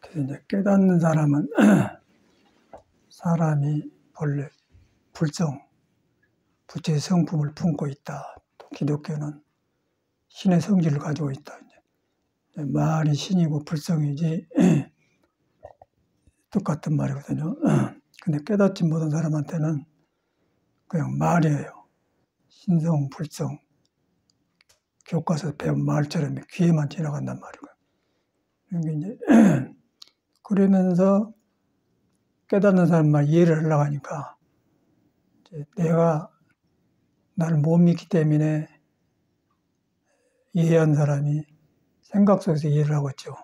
그래서 이제 깨닫는 사람은 사람이 본래 불성, 부처의 성품을 품고 있다. 또 기독교는 신의 성질을 가지고 있다. 이제 말이 신이고 불성이지 똑같은 말이거든요. 근데 깨닫지 못한 사람한테는 그냥 말이에요. 신성, 불성, 교과서 배운 말처럼 귀에만 지나간단 말이고요. 그러니까 이제 그러면서 깨닫는 사람만 이해를 하려고 하니까 이제 내가 나를 못 믿기 때문에 이해한 사람이 생각 속에서 이해를 하고 있죠.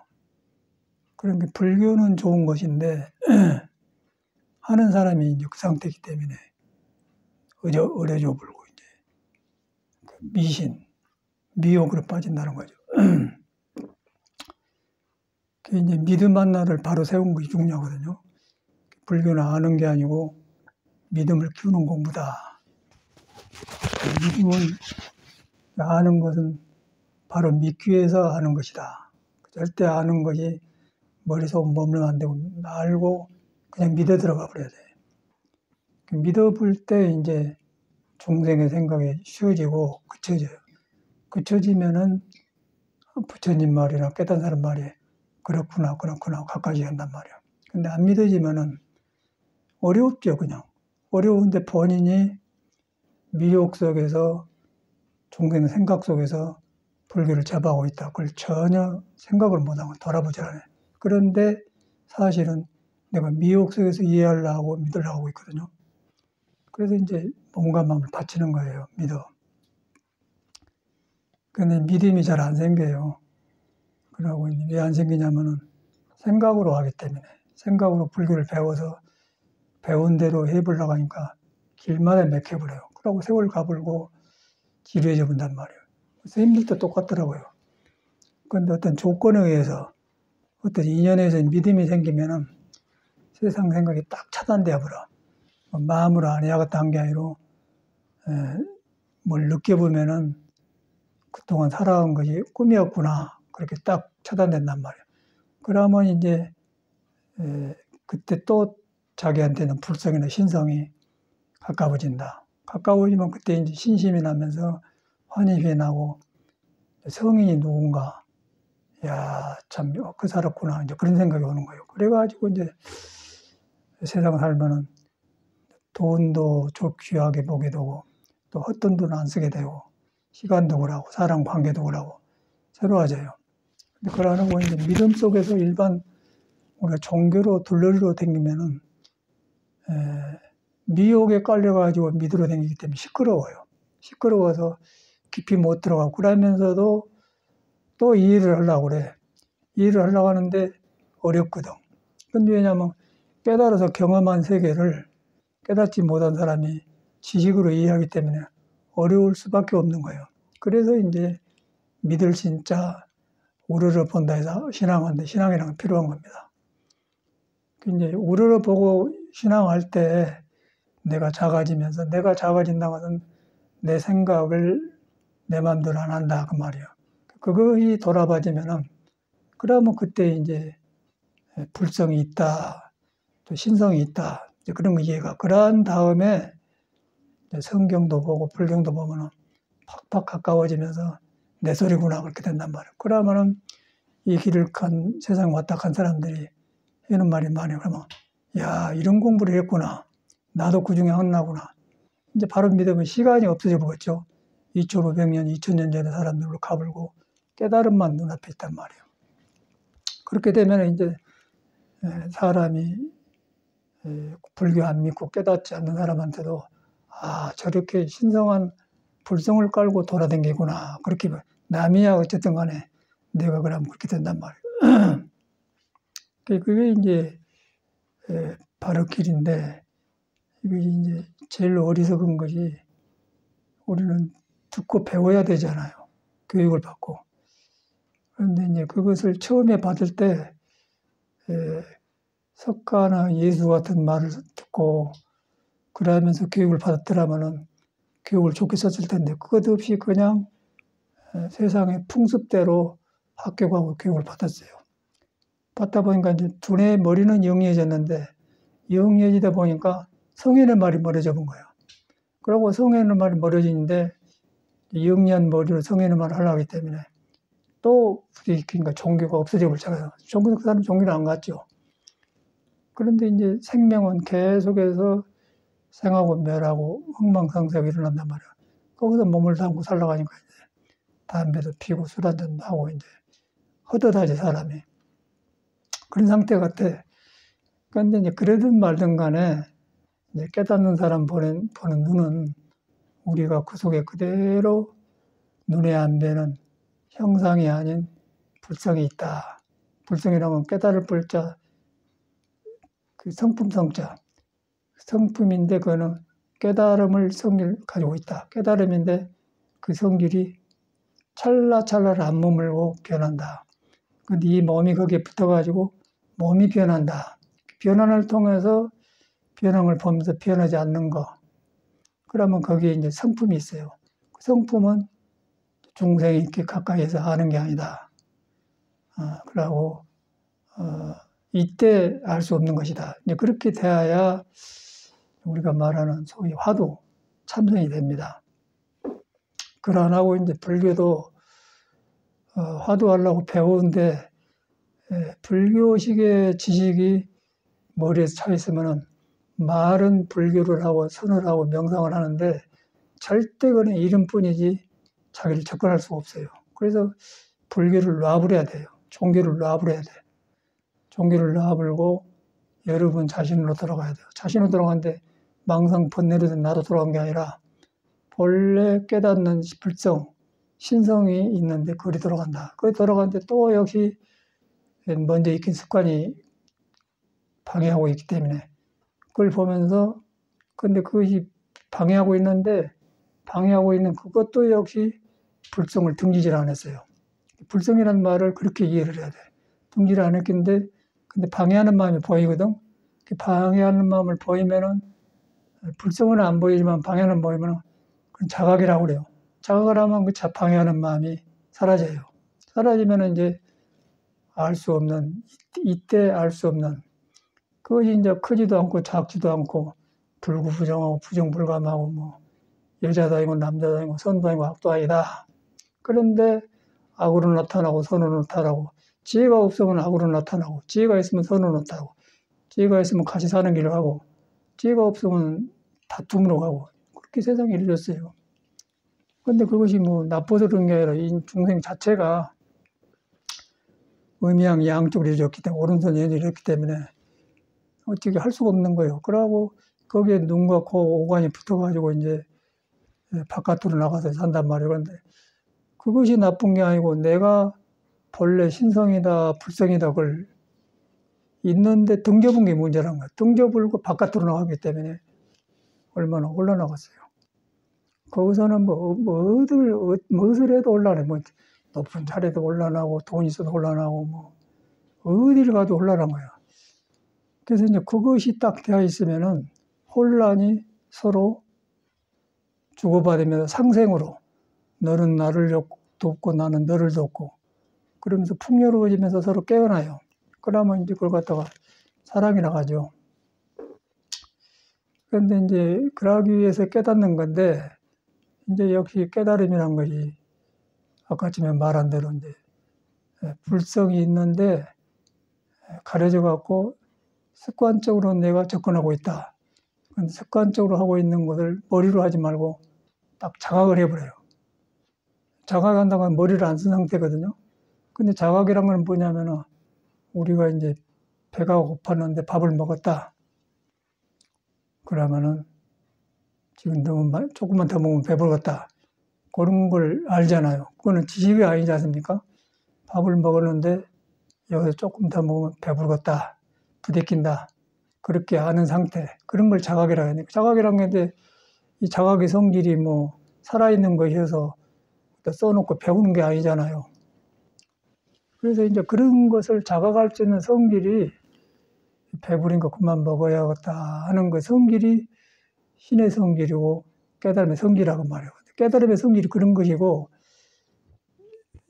그러니까 불교는 좋은 것인데 하는 사람이 이제 그 상태이기 때문에 어려져 불고 이제 미신, 미혹으로 빠진다는 거죠. 그 이제 믿음 하나를 바로 세운 것이 중요하거든요. 불교는 아는 게 아니고 믿음을 키우는 공부다. 믿음은 아는 것은 바로 믿기 위해서 하는 것이다. 절대 아는 것이 머릿속 머물면 안 되고 알고 그냥 믿어 들어가 버려야 돼. 믿어 볼 때 이제 중생의 생각이 쉬워지고 그쳐져요. 그쳐지면은 부처님 말이나 깨닫는 사람 말이 그렇구나 가까이 한단 말이야. 근데 안 믿어지면은 어렵죠, 그냥. 어려운데 본인이 미혹 속에서 중생 생각 속에서 불교를 접하고 있다. 그걸 전혀 생각을 못하고 돌아보지 않아요. 그런데 사실은 내가 미혹 속에서 이해하려고 믿으려고 하고 있거든요. 그래서 이제 몸과 마음을 바치는 거예요. 믿어. 근데 믿음이 잘 안 생겨요. 그러고 왜 안 생기냐면은 생각으로 하기 때문에. 생각으로 불교를 배워서 배운 대로 해보려고 하니까 길마다 맥혀버려요. 그러고 세월 가불고 지루해져 본단 말이에요. 선생님들도 똑같더라고요. 그런데 어떤 조건에 의해서 어떤 인연에 의해서 믿음이 생기면은 세상 생각이 딱 차단되어 버려. 마음으로 안 해야겠다 한 게 아니라 뭘 느껴보면은 그동안 살아온 것이 꿈이었구나. 그렇게 딱 차단된단 말이에요. 그러면 이제 그때 또 자기한테는 불성이나 신성이 가까워진다. 가까워지면 그때 이제 신심이 나면서 환희심이 나고 성인이 누군가, 야, 참, 그 살았구나. 이제 그런 생각이 오는 거예요. 그래가지고 이제 세상 살면은 돈도 귀하게 보게 되고 또 헛돈 돈 안 쓰게 되고 시간도 그러고 사람 관계도 그러고 새로워져요. 근데 그러는 거 이제 믿음 속에서 일반 우리가 종교로 둘러리로 다니면은 미혹에 깔려가지고 믿으러 다니기 때문에 시끄러워요. 시끄러워서 깊이 못 들어가고 그러면서도 또 이해를 하려고 그래. 이해를 하려고 하는데 어렵거든. 근데 왜냐하면 깨달아서 경험한 세계를 깨닫지 못한 사람이 지식으로 이해하기 때문에 어려울 수밖에 없는 거예요. 그래서 이제 믿을 신자 우러러 본다 해서 신앙하는데 신앙이란 필요한 겁니다. 이제 우러러 보고 신앙할 때 내가 작아지면서 내가 작아진다고 하면 내 생각을 내 마음대로 안 한다 그 말이에요. 그것이 돌아봐지면은 그러면 그때 이제 불성이 있다, 또 신성이 있다 이제 그런 거 이해가. 그런 다음에 성경도 보고 불경도 보면은 팍팍 가까워지면서 내 소리구나 그렇게 된단 말이에요. 그러면은 이 길을 간 세상 왔다 간 사람들이 하는 말이 많이 그러면 야 이런 공부를 했구나. 나도 그 중에 하나구나. 이제 바로 믿으면 시간이 없어져 보겠죠. 2500년, 2000년 전에 사람들로 가불고 깨달음만 눈앞에 있단 말이에요. 그렇게 되면 이제 사람이 불교 안 믿고 깨닫지 않는 사람한테도 아 저렇게 신성한 불성을 깔고 돌아다니구나. 그렇게 남이야 어쨌든 간에 내가 그러면 그렇게 된단 말이에요. 그게 이제 바로 길인데 이게 이제 제일 어리석은 것이 우리는 듣고 배워야 되잖아요. 교육을 받고. 그런데 이제 그것을 처음에 받을 때 석가나 예수 같은 말을 듣고 그러면서 교육을 받았더라면은 교육을 좋게 썼을 텐데 그것 없이 그냥 세상의 풍습대로 학교 가고 교육을 받았어요. 받다 보니까 이제 두뇌 머리는 영리해졌는데 영리해지다 보니까 성현의 말이 멀어져 본 거예요. 그러고 성현의 말이 멀어지는데 영리한 머리로 성현의 말을 하려고 하기 때문에 또 그러니까 종교가 없어져 버릴 차가요. 그 사람 종교를 안 갔죠. 그런데 이제 생명은 계속해서 생하고 멸하고 흥망성쇠가 일어난단 말이야. 거기서 몸을 담고 살아가니까 이제 담배도 피고 술 한잔도 하고 이제 헛헛하지 사람이. 그런 상태 같아. 그런데 이제 그러든 말든 간에 이제 깨닫는 사람 보는 눈은 우리가 그 속에 그대로 눈에 안 뵈는 형상이 아닌 불성이 있다. 불성이라면 깨달을 불자, 그 성품 성자. 성품인데 그거는 깨달음을 성질 가지고 있다. 깨달음인데 그 성질이 찰나찰나를 안 머물고 변한다. 근데 이 몸이 거기에 붙어가지고 몸이 변한다. 변환을 통해서 변함을 보면서 변하지 않는 거. 그러면 거기에 이제 성품이 있어요. 그 성품은 중생이 이렇게 가까이에서 아는 게 아니다. 그러고 이때 알 수 없는 것이다. 이제 그렇게 돼야 우리가 말하는 소위 화두, 참선이 됩니다. 그러나고 이제 불교도 화두하려고 배우는데 불교식의 지식이 머리에 차 있으면은 말은 불교를 하고 선을 하고 명상을 하는데 절대 그는 이름뿐이지 자기를 접근할 수가 없어요. 그래서 불교를 놔버려야 돼요. 종교를 놔버려야 돼. 종교를 놔버리고 여러분 자신으로 돌아가야 돼요. 자신으로 돌아가는데 망상 번뇌로든 나도 돌아간 게 아니라 본래 깨닫는 불성, 신성이 있는데 거기 돌아간다. 거기 돌아가는데 또 역시 먼저 익힌 습관이 방해하고 있기 때문에 그걸 보면서 근데 그것이 방해하고 있는데 방해하고 있는 그것도 역시 불성을 등지질 않았어요. 불성이라는 말을 그렇게 이해를 해야 돼. 등지를 안 했는데 근데 방해하는 마음이 보이거든. 방해하는 마음을 보이면은 불성은 안 보이지만 방해하는 보이면은 그건 자각이라고 그래요. 자각을 하면 그 방해하는 마음이 사라져요. 사라지면은 이제 알 수 없는 이때 알 수 없는 그것이 이제 크지도 않고 작지도 않고 불구부정하고 부정불감하고 뭐 여자도 아니고 남자도 아니고 선도 아니고 악도 아니다. 그런데 악으로 나타나고 선으로 나타나고 지혜가 없으면 악으로 나타나고 지혜가 있으면 선으로 나타나고 지혜가 있으면 같이 사는 길을 가고 지혜가 없으면 다툼으로 가고 그렇게 세상이 이루어졌어요. 그런데 그것이 뭐 나빠서 그런 게 아니라 이 중생 자체가 음양 양쪽으로 이루어졌기 때문에 오른손 왼손이 이렇기 때문에 어떻게 할 수가 없는 거예요. 그러고 거기에 눈과 코, 오간이 붙어가지고 이제 바깥으로 나가서 산단 말이에요. 그런데 그것이 나쁜 게 아니고 내가 본래 신성이다, 불성이다 그걸 있는데 등져본 게 문제란 거예요. 등져불고 바깥으로 나가기 때문에 얼마나 올라나갔어요. 거기서는 무엇을 해도 올라네. 뭐 높은 자리에도 올라나고 돈 있어도 올라나고 뭐 어디를 가도 올라난 거야. 그래서 이제 그것이 딱 되어 있으면은 혼란이 서로 주고받으면서 상생으로 너는 나를 돕고 나는 너를 돕고 그러면서 풍요로워지면서 서로 깨어나요. 그러면 이제 그걸 갖다가 사랑이라 하죠. 그런데 이제 그러기 위해서 깨닫는 건데 이제 역시 깨달음이란 것이 아까쯤에 말한 대로 이제 불성이 있는데 가려져 갖고 습관적으로 내가 접근하고 있다. 근데 습관적으로 하고 있는 것을 머리로 하지 말고 딱 자각을 해버려요. 자각한다고 하면 머리를 안 쓴 상태거든요. 근데 자각이란 건 뭐냐면은 우리가 이제 배가 고팠는데 밥을 먹었다. 그러면은 지금 너무 조금만 더 먹으면 배부르겠다. 그런 걸 알잖아요. 그거는 지식이 아니지 않습니까? 밥을 먹었는데 여기서 조금 더 먹으면 배부르겠다. 부대낀다. 그렇게 아는 상태. 그런 걸 자각이라고 하니까. 자각이라는 건데 이 자각의 성질이 뭐 살아있는 것이어서 써놓고 배우는 게 아니잖아요. 그래서 이제 그런 것을 자각할 수 있는 성질이 배부린 거 그만 먹어야겠다 하는 그 성질이 신의 성질이고 깨달음의 성질이라고 말해요. 깨달음의 성질이 그런 것이고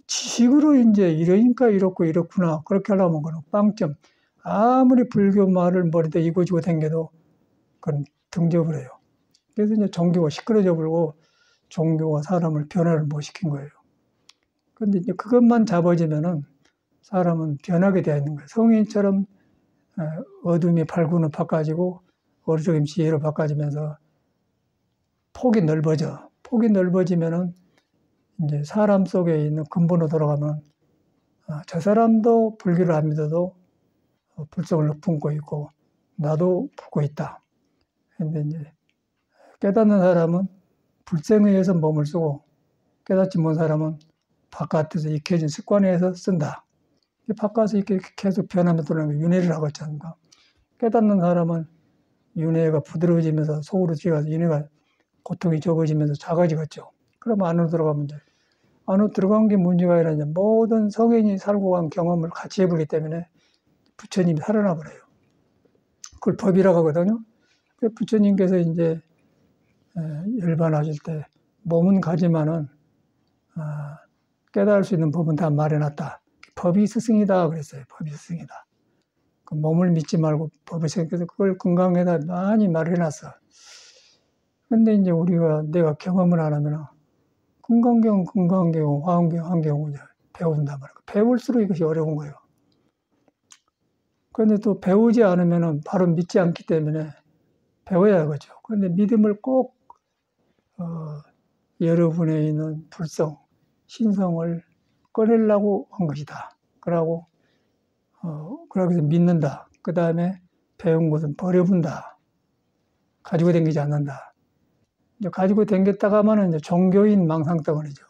지식으로 이제 이러니까 이렇고 이렇구나. 그렇게 하려면 그는 빵점. 아무리 불교 말을 머리에 이고지고 댕겨도 그건 등접을 해요. 그래서 이제 종교가 시끄러져 버리고 종교가 사람을 변화를 못 시킨 거예요. 그런데 이제 그것만 잡아지면은 사람은 변하게 되어 있는 거예요. 성인처럼 어둠이 밝음으로 바꿔지고 어리석임 지혜로 바꿔지면서 폭이 넓어져. 폭이 넓어지면은 이제 사람 속에 있는 근본으로 돌아가면 저 사람도 불교를 안 믿어도 불성을 품고 있고 나도 품고 있다. 근데 이제 깨닫는 사람은 불성에 의해서 몸을 쓰고 깨닫지 못한 사람은 바깥에서 익혀진 습관에 의해서 쓴다. 바깥에서 이렇게 계속 변하면서 돌아가면 윤회를 하고 있지 않습니까? 깨닫는 사람은 윤회가 부드러워지면서 속으로 들어가서 윤회가 고통이 적어지면서 작아지겠죠. 그럼 안으로 들어가면 이제 안으로 들어간 게 문제가 아니라 이제 모든 성인이 살고 간 경험을 같이 해보기 때문에 부처님이 살아나 버려요. 그걸 법이라고 하거든요. 부처님께서 이제 열반하실 때 몸은 가지만은 깨달을 수 있는 법은 다 마련했다. 법이 스승이다 그랬어요. 법이 스승이다. 그 몸을 믿지 말고 법을 생각해서 그걸 건강에다 많이 말해놨어. 근데 이제 우리가 내가 경험을 안 하면 건강경, 화엄경, 환경 배운단 말이에요. 배울수록 이것이 어려운 거예요. 그런데 또 배우지 않으면 바로 믿지 않기 때문에 배워야 하겠죠. 그런데 믿음을 꼭 여러분에 있는 불성, 신성을 꺼내려고 한 것이다. 그러고 그러기 위해서 믿는다. 그 다음에 배운 것은 버려본다. 가지고 다니지 않는다. 이제 가지고 다녔다가 하면은 이제 종교인 망상덩어리죠.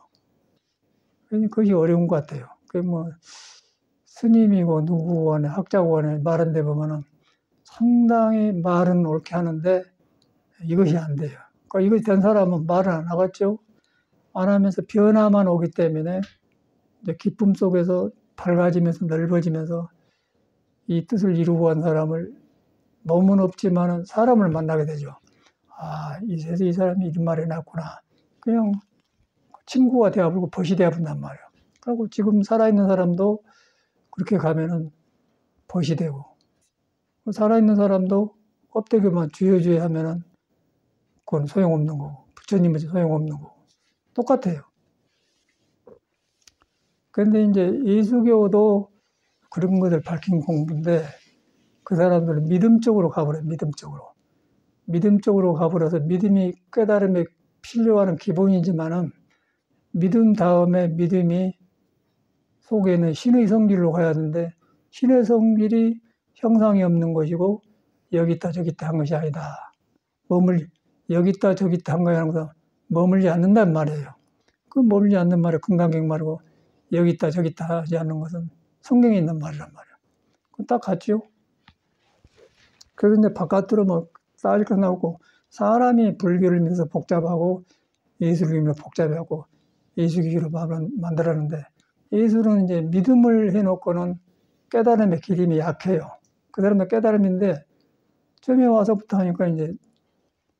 그것이 어려운 것 같아요. 그 뭐 스님이고 누구고 간에 학자고 간에 말한 데 보면은 상당히 말은 옳게 하는데 이것이 안 돼요. 그러니까 이것이 된 사람은 말을 안 하겠죠. 안 하면서 변화만 오기 때문에 이제 기쁨 속에서 밝아지면서 넓어지면서 이 뜻을 이루고 간 사람을 몸은 없지만은 사람을 만나게 되죠. 이 세상에 이 사람이 이런 말을 해놨구나. 그냥 친구가 되어버리고 벗이 되어본단 말이에요. 그리고 지금 살아있는 사람도 그렇게 가면은 벗이 되고, 살아있는 사람도 껍데기만 쥐어쥐어 하면은 그건 소용없는 거고, 부처님은 소용없는 거고, 똑같아요. 그런데 이제 예수교도 그런 것을 밝힌 공부인데, 그 사람들은 믿음 쪽으로 가버려요, 믿음 쪽으로. 믿음 쪽으로 가버려서 믿음이 깨달음에 필요한 기본이지만은 믿음 다음에 믿음이 속에는 신의 성질로 가야 하는데 신의 성질이 형상이 없는 것이고 여기 있다 저기 있다 한 것이 아니다. 여기 있다 저기 있다 한 거야 하는 것은 머물지 않는단 말이에요. 그 머물지 않는 말이 금강경 말이고 여기 있다 저기 있다 하지 않는 것은 성경에 있는 말이란 말이에요. 그건 딱 같죠. 그래서 이제 바깥으로 뭐 쌓일 것 나오고 사람이 불교를 믿어서 복잡하고 예술을 믿어 복잡하고 예수기로 만들었는데 예술은 이제 믿음을 해놓고는 깨달음의 기림이 약해요. 그 사람의 깨달음인데 처음에 와서부터 하니까 이제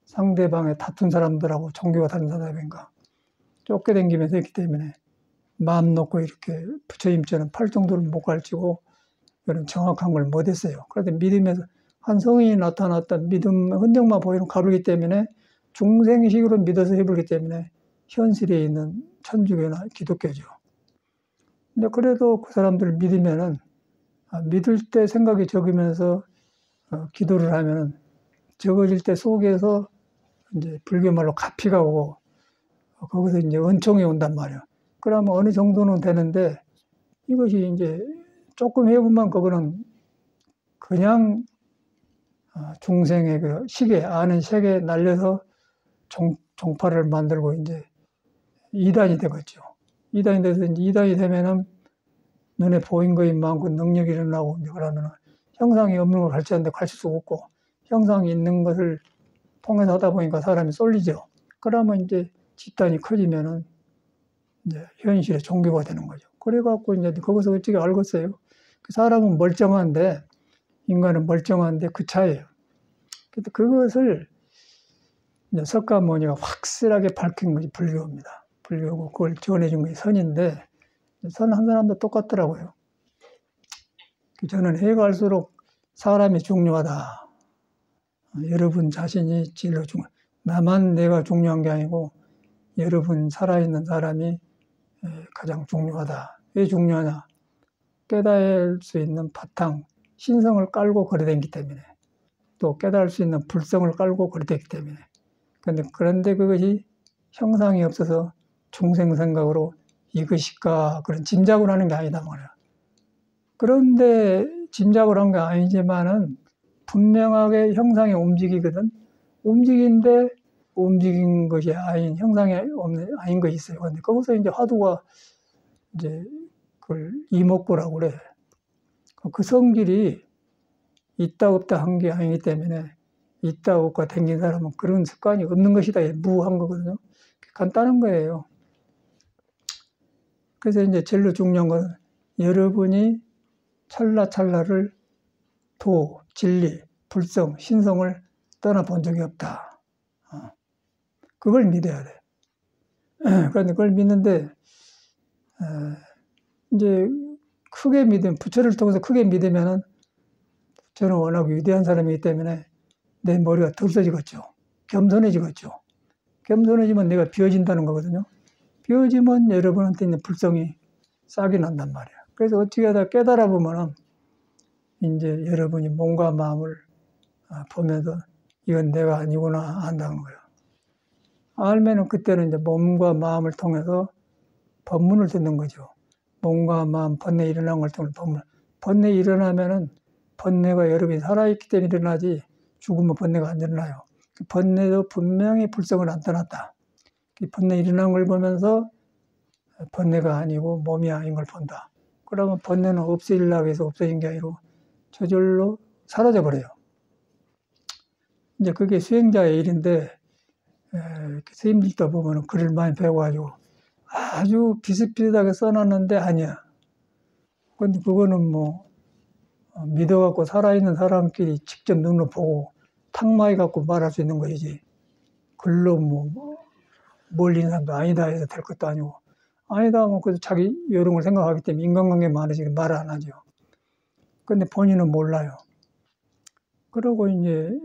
상대방의 다툰 사람들하고 종교가 다른 사람인가 쫓겨다니면서 했기 때문에 마음 놓고 이렇게 부처님처럼 팔 정도를 못 갈치고 이런 정확한 걸 못했어요. 그런데 믿음에서 한 성인이 나타났다 믿음 흔적만 보이는 가루기 때문에 중생식으로 믿어서 해버리기 때문에 현실에 있는 천주교나 기독교죠. 근데 그래도 그 사람들을 믿으면은 믿을 때 생각이 적으면서 기도를 하면은 적어질 때 속에서 이제 불교 말로 가피가 오고 거기서 이제 은총이 온단 말이에요. 그러면 어느 정도는 되는데 이것이 이제 조금 해보면 그거는 그냥 중생의 그 시계 아는 세계에 날려서 종파를 만들고 이제 이단이 되겠죠. 이단이 돼서 이제 이단이 되면은 눈에 보인 것이 많고 능력이 일어나고 이제 그러면은 형상이 없는 걸 가르치는데 가르칠 수가 없고 형상이 있는 것을 통해서 하다 보니까 사람이 쏠리죠. 그러면 이제 집단이 커지면은 이제 현실의 종교가 되는 거죠. 그래갖고 이제 거기서 어떻게 알겠어요? 그 사람은 멀쩡한데 인간은 멀쩡한데 그 차이예요. 근데 그것을 이제 석가모니가 확실하게 밝힌 것이 불교입니다. 불교고 그걸 전해준 것이 선인데 선한 사람도 똑같더라고요. 저는 해가 갈수록 사람이 중요하다. 여러분 자신이 진로 나만 내가 중요한 게 아니고 여러분 살아있는 사람이 가장 중요하다. 왜 중요하냐? 깨달을 수 있는 바탕, 신성을 깔고 거래되기 때문에, 또 깨달을 수 있는 불성을 깔고 거래되기 때문에. 그런데 그것이 형상이 없어서 중생 생각으로 이것일까 그런 짐작을 하는 게 아니다 말이야. 그런데 짐작을 한 게 아니지만은 분명하게 형상이 움직이거든. 움직인데 움직인 것이 아닌 형상이 아닌 것이 있어요. 근데 거기서 이제 화두가 이제 그걸 이목구라고 그래. 그 성질이 있다 없다 한 게 아니기 때문에 있다 없다 댕긴 사람은 그런 습관이 없는 것이다. 무한 거거든요. 간단한 거예요. 그래서 이제 제일 중요한 건 여러분이 찰나찰나를 도, 진리, 불성, 신성을 떠나본 적이 없다. 그걸 믿어야 돼. 그런데 그걸 믿는데 이제 크게 믿으면, 부처를 통해서 크게 믿으면은 저는 워낙 위대한 사람이기 때문에 내 머리가 덥어지겠죠. 겸손해지겠죠. 겸손해지면 내가 비워진다는 거거든요. 비워지면 여러분한테 있는 불성이 싹이 난단 말이에요. 그래서 어떻게 하다 깨달아 보면은 이제 여러분이 몸과 마음을 보면서 이건 내가 아니구나 안다는 거예요. 알면은 그때는 이제 몸과 마음을 통해서 법문을 듣는 거죠. 몸과 마음, 번뇌 일어난 걸 통해서 법문. 번뇌 일어나면은 번뇌가 여러분이 살아있기 때문에 일어나지 죽으면 번뇌가 안 일어나요. 번뇌도 분명히 불성을 안 떠났다. 번뇌 일어난 걸 보면서 번뇌가 아니고 몸이 아닌 걸 본다. 그러면 번뇌는 없애려고 해서 없어진 게 아니고 저절로 사라져 버려요. 이제 그게 수행자의 일인데 스님들도 보면 글을 많이 배워가지고 아주 비슷비슷하게 써놨는데 아니야. 근데 그거는 뭐 믿어갖고 살아있는 사람끼리 직접 눈으로 보고 탁마이 갖고 말할 수 있는 것이지. 글로 뭐 몰린 사람도 아니다 해서 될 것도 아니고. 아니다 하면 그래서 자기 요령을 생각하기 때문에 인간관계 많으시게 말을 안 하죠. 근데 본인은 몰라요. 그러고 이제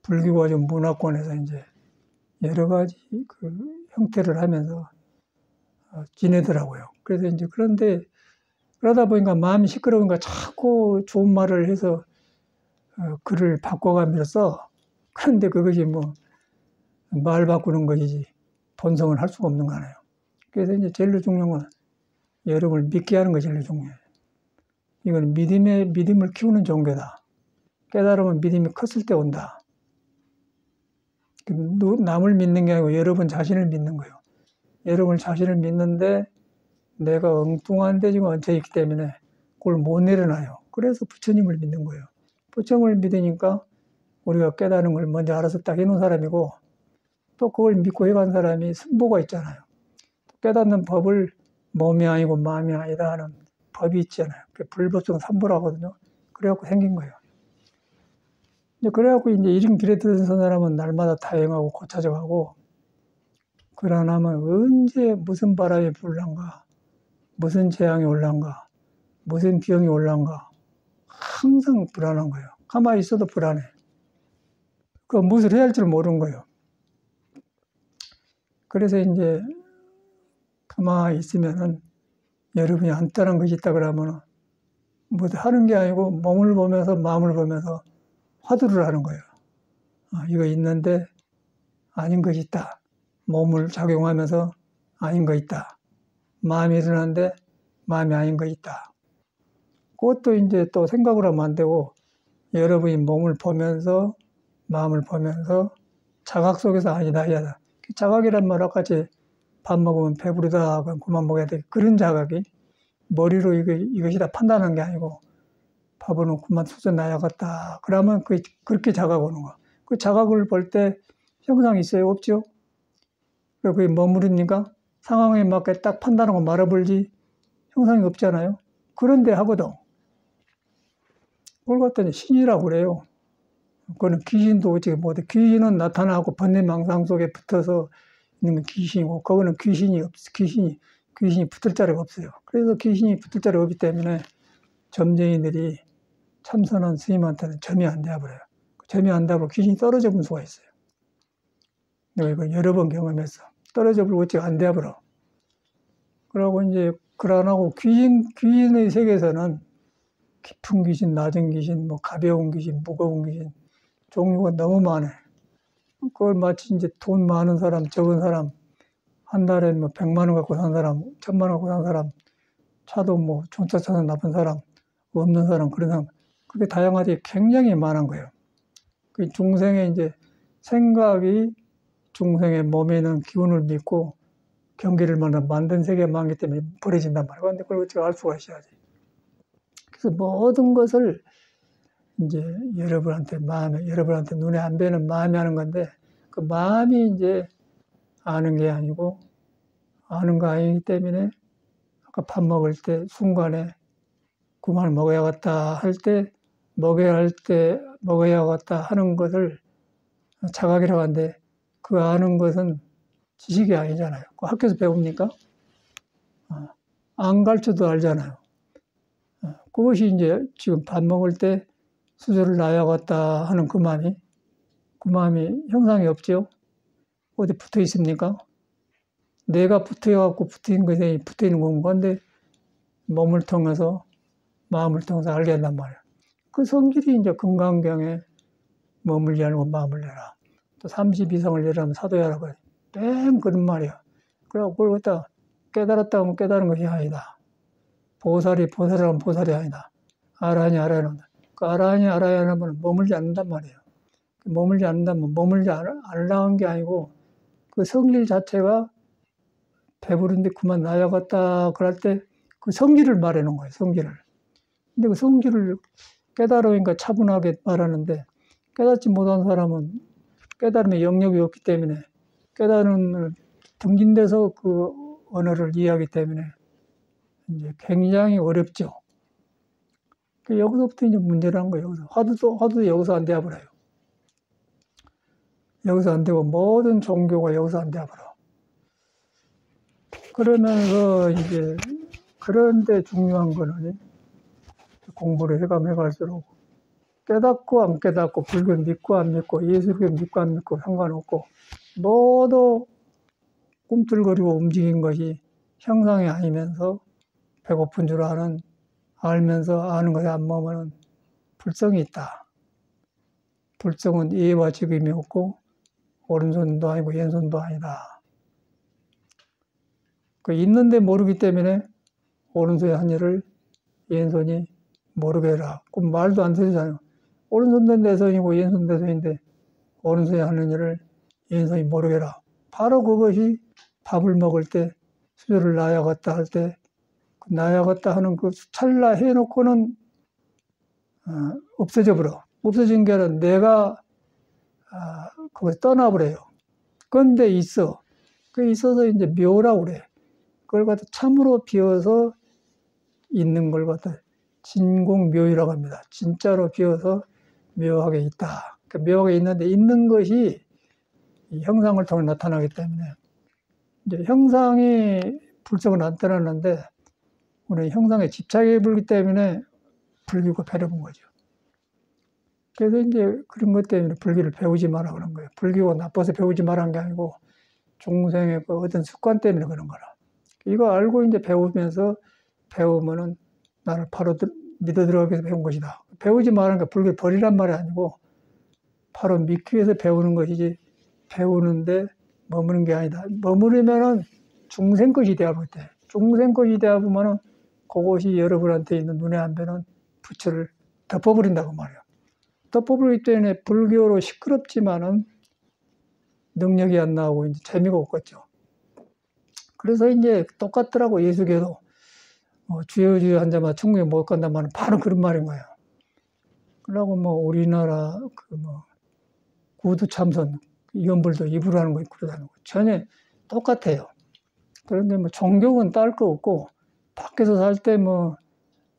불교가 좀 문화권에서 이제 여러 가지 그 형태를 하면서 지내더라고요. 그래서 이제 그런데 그러다 보니까 마음이 시끄러우니까 자꾸 좋은 말을 해서 글을 바꿔가면서 그런데 그것이 뭐 말 바꾸는 것이지 본성을 할 수가 없는 거잖아요. 그래서 이제 제일 중요한 건 여러분을 믿게 하는 것이 제일 중요해요. 이건 믿음을 키우는 종교다. 깨달으면 믿음이 컸을 때 온다. 남을 믿는 게 아니고 여러분 자신을 믿는 거예요. 여러분 자신을 믿는데 내가 엉뚱한데 지금 얹혀있기 때문에 그걸 못 내려놔요. 그래서 부처님을 믿는 거예요. 부처님을 믿으니까 우리가 깨달은 걸 먼저 알아서 딱 해놓은 사람이고 또 그걸 믿고 해간 사람이 승보가 있잖아요. 깨닫는 법을 몸이 아니고 마음이 아니다 하는 법이 있잖아요. 그게 불법성 삼보라거든요. 그래갖고 생긴 거예요. 그래갖고 이제 이런 길에 들어선 사람은 날마다 다행하고 고쳐져가고 그러나면 언제 무슨 바람이 불란가, 무슨 재앙이 올란가, 무슨 비용이 올란가 항상 불안한 거예요. 가만히 있어도 불안해. 그 무엇을 해야 할 줄 모르는 거예요. 그래서 이제 가만히 있으면은 여러분이 안 떠난 것이 있다 그러면 뭐 하는 게 아니고 몸을 보면서 마음을 보면서 화두를 하는 거예요. 이거 있는데 아닌 것이 있다. 몸을 작용하면서 아닌 거 있다. 마음이 일어나는데 마음이 아닌 거 있다. 그것도 이제 또 생각을 하면 안 되고 여러분이 몸을 보면서 마음을 보면서 자각 속에서 아니다 해야 돼. 자각이란 말 아까 밥 먹으면 배부르다 그럼 그만 먹어야 돼. 그런 자각이 머리로 이것이다 판단하는 게 아니고 밥은 그만 수저 나야겠다. 그러면 그렇게 자각 오는 거. 그 자각을 볼 때 형상이 있어요? 없죠? 그리고 그게 머무릅니까? 상황에 맞게 딱 판단하고 말아볼지 형상이 없잖아요. 그런데 하거든. 그걸 갖다니 신이라고 그래요. 그거는 귀신도 어떻게 못해. 귀신은 나타나고 번뇌망상 속에 붙어서 있는 건 귀신이고, 그거는 귀신이 없어. 귀신이 붙을 자리가 없어요. 그래서 귀신이 붙을 자리가 없기 때문에 점쟁이들이 참선한 스님한테는 점이 안 되어버려요. 점이 안 되고 귀신이 떨어져 본 수가 있어요. 내가 이거 여러 번 경험했어. 떨어져 버리고 어찌 안 되어버려. 그러고 이제 그러나고 귀신의 세계에서는 깊은 귀신, 낮은 귀신, 뭐 가벼운 귀신, 무거운 귀신 종류가 너무 많아요. 그걸 마치 이제 돈 많은 사람, 적은 사람, 한 달에 뭐 100만 원 갖고 산 사람, 1000만 원 갖고 산 사람, 차도 뭐 전차 차도 나쁜 사람, 없는 사람, 그런 사람, 그게 다양하게 굉장히 많은 거예요. 그 중생의 이제 생각이 중생의 몸에 있는 기운을 믿고 경계를 만든 세계가 많기 때문에 버려진단 말이에요. 근데 그걸 어떻게 알 수가 있어야지. 그래서 모든 것을 이제 여러분한테 눈에 안 뵈는 마음이 하는 건데, 그 마음이 이제 아는 게 아니고, 아는 거 아니기 때문에, 아까 밥 먹을 때 순간에 그만 먹어야겠다 할 때, 먹어야겠다 하는 것을 자각이라고 하는데, 그 아는 것은 지식이 아니잖아요. 그 학교에서 배웁니까? 안 가르쳐도 알잖아요. 그것이 이제 지금 밥 먹을 때 수저를 놔야겠다 하는 그 마음이 형상이 없죠? 어디 붙어 있습니까? 내가 붙어갖고 붙어있는 것에 붙어있는 건가? 근데 몸을 통해서, 마음을 통해서 알게 한단 말이에요. 그 성질이 이제 금강경에 머물지 않고 마음을 내라. 또 30 이상을 내라면 사도야라고 해요. 땡 그런 말이야. 그래갖고 그걸 갖다 깨달았다 하면 깨달은 것이 아니다. 보살이라면 보살이 아니다. 아라하니 알아야 한다. 그 아라하니 알아야 하면 머물지 않는단 말이에요. 머물지 않는다면 머물지 않으려는 게 아니고 그 성질 자체가 배부른데 그만 나야겠다 그럴 때 그 성질을 말하는 거예요. 성질을. 근데 그 성질을 깨달으니까 차분하게 말하는데 깨닫지 못한 사람은 깨달음의 영역이 없기 때문에 깨달음을 등진돼서 그 언어를 이해하기 때문에 이제 굉장히 어렵죠. 여기서부터 이제 문제라는 거예요. 화두도 여기서 안 되어버려요. 여기서 안 되고 모든 종교가 여기서 안 되어버려. 그러면서 이제 그런데 중요한 거는 공부를 해갈수록 깨닫고 안 깨닫고 불교 믿고 안 믿고 예수교 믿고 안 믿고 상관없고 모두 꿈틀거리고 움직인 것이 형상이 아니면서 배고픈 줄 알면서 아는 것에 안 머무는 불성이 있다. 불성은 예와 지금이 없고 오른손도 아니고 왼손도 아니다. 그 있는데 모르기 때문에 오른손이 한 일을 왼손이 모르게 해라. 그 말도 안 되잖아요. 오른손도 내 손이고 왼손도 내 손인데 오른손이 하는 일을 왼손이 모르게 해라. 바로 그것이 밥을 먹을 때 수저를 놔야겠다 할 때 놔야겠다 하는 그 찰나 해놓고는 없어져 버려. 없어진 게 아니라 내가 그걸 떠나버려요. 그런데 있어. 그 있어서 이제 묘라고 그래. 그걸 갖다 참으로 비워서 있는 걸 갖다 진공묘이라고 합니다. 진짜로 비워서 묘하게 있다. 그러니까 묘하게 있는데 있는 것이 이 형상을 통해 나타나기 때문에 이제 형상이 불성을 나타나는데 우리 형상에 집착해 불기 때문에 불교가 배려본 거죠. 그래서 이제 그런 것 때문에 불교를 배우지 마라 그런 거예요. 불교가 나빠서 배우지 마라는 게 아니고 중생의 그 어떤 습관 때문에 그런 거라. 이거 알고 이제 배우면은 나를 바로 믿어 들어가기 위해서 배운 것이다. 배우지 말라는 게 불교를 버리란 말이 아니고 바로 믿기 위해서 배우는 것이지 배우는데 머무는 게 아니다. 머무르면은 중생 것이 되어볼 때 중생 것이 되어보면은 그것이 여러분한테 있는 눈에 안 뵈는 부처를 덮어버린다고 말이에요. 덮어버리기 때문에 불교로 시끄럽지만은 능력이 안 나오고 이제 재미가 없겠죠. 그래서 이제 똑같더라고 예수교도 주여 한자마자 천국에 못 간단 말은 바로 그런 말인 거예요. 그러고 뭐 우리나라 구두 참선 이건불도 입으로 하는 거 그러다는 거 전혀 똑같아요. 그런데 뭐 종교는 딸 거 없고 밖에서 살 때 뭐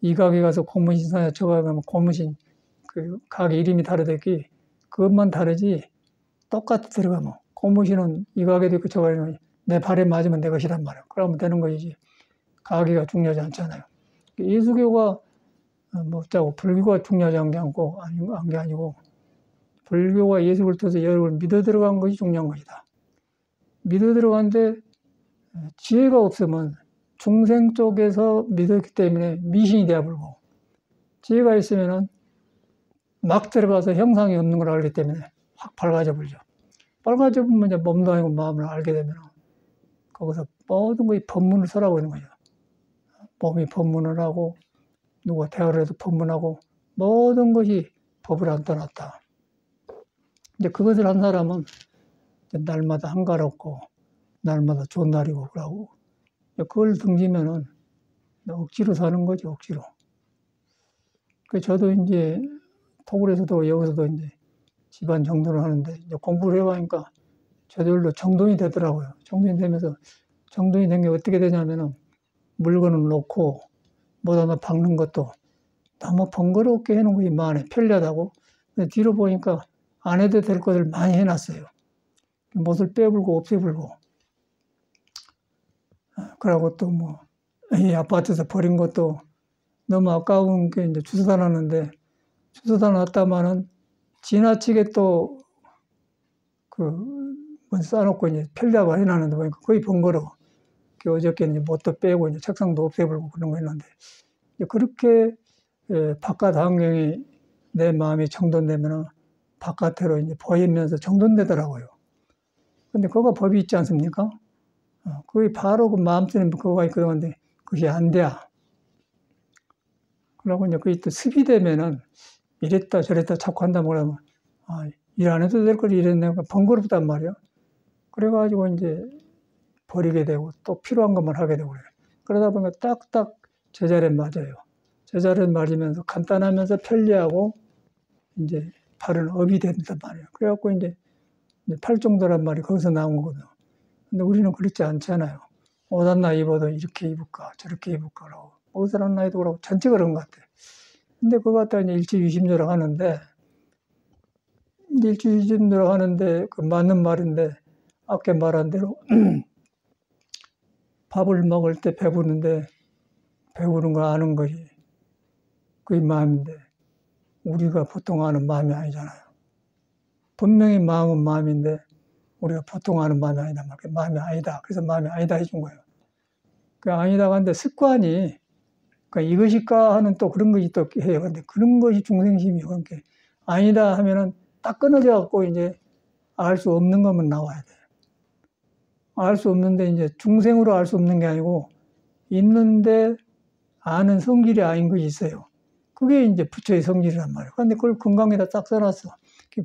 이 가게 가서 고문신 사냐 저 가게 가면 고문신 그 가게 이름이 다르대기 그것만 다르지 똑같이 들어가면 고문신은 이 가게도 있고 저 가게는 내 발에 맞으면 내 것이란 말이야. 그러면 되는 것이지. 가기가 중요하지 않잖아요. 예수교가 뭐 짜고 불교가 중요한 게 아니고 불교가 예수를 통해서 여러분을 믿어 들어간 것이 중요한 것이다. 믿어 들어간데 지혜가 없으면 중생 쪽에서 믿었기 때문에 미신이 되어버리고 지혜가 있으면은 막 들어가서 형상이 없는 걸 알기 때문에 확 밝아져 버리죠. 밝아져 보면 이제 몸도 아니고 마음을 알게 되면 거기서 모든 것이 법문을 설하고 있는 거죠. 몸이 법문을 하고 누가 대화를 해도 법문하고 모든 것이 법을 안 떠났다. 이제 그것을 한 사람은 날마다 한가롭고 날마다 좋은 날이고 그러고 그걸 등지면은 억지로 사는 거죠, 억지로. 저도 이제 토굴에서도 여기서도 이제 집안 정돈을 하는데 이제 공부를 해보니까 저절로 정돈이 되더라고요. 정돈이 되면서 정돈이 된 게 어떻게 되냐면은 물건을 놓고 뭐다 박는 것도 너무 번거롭게 해놓은 것이 많아요. 편리하다고. 근데 뒤로 보니까 안 해도 될 것을 많이 해놨어요. 못을 빼불고 없애불고. 그러고 또 뭐, 이 아파트에서 버린 것도 너무 아까운 게 이제 주워다 놨는데, 주워다 놨다마는 지나치게 또, 쌓아놓고 이제 편리하고 해놨는데 보니까 거의 번거로워. 어저께 이제 못도 빼고 이제 책상도 없애버리고 그런 거 했는데, 그렇게 바깥 환경이 내 마음이 정돈되면은 바깥으로 이제 보이면서 정돈되더라고요. 근데 그거가 법이 있지 않습니까? 그게 바로 그 마음 쓰는 그거가 있거든요. 그게 안 돼. 그러고 이제 그게 또 습이 되면은 이랬다 저랬다 자꾸 한다 그러면 일 안 해도 될 걸 이랬네. 번거롭단 말이야. 그래가지고 이제 버리게 되고 또 필요한 것만 하게 되고 그래요. 그러다 보니까 딱딱 제자리에 맞아요. 제자리에 맞으면서 간단하면서 편리하고 이제 바른 업이 된단 말이에요. 그래갖고 이제 팔 정도란 말이 거기서 나온 거거든요. 근데 우리는 그렇지 않잖아요. 옷 하나 입어도 이렇게 입을까 저렇게 입을까라고 옷을 하나 입어도 그러고 전체 그런 것 같아요. 근데 그거 갖다 이제 일치유심조라 하는데 일치유심조라 하는데 그 맞는 말인데 아까 말한 대로 밥을 먹을 때 배부른데 배부른 거 아는 것이 그게 마음인데 우리가 보통 아는 마음이 아니잖아요. 분명히 마음은 마음인데 우리가 보통 아는 마음이 아니다. 마음이 아니다. 그래서 마음이 아니다 해준 거예요. 그 아니다 하는데 습관이 그러니까 이것일까 하는 또 그런 것이 또 해요. 근데 그런 것이 중생심이요. 그러니까 아니다 하면은 딱 끊어져 갖고 이제 알 수 없는 것만 나와야 돼. 알 수 없는데 이제 중생으로 알 수 없는 게 아니고 있는데 아는 성질이 아닌 것이 있어요. 그게 이제 부처의 성질이란 말이에요. 그런데 그걸 건강에다 딱 써놨어.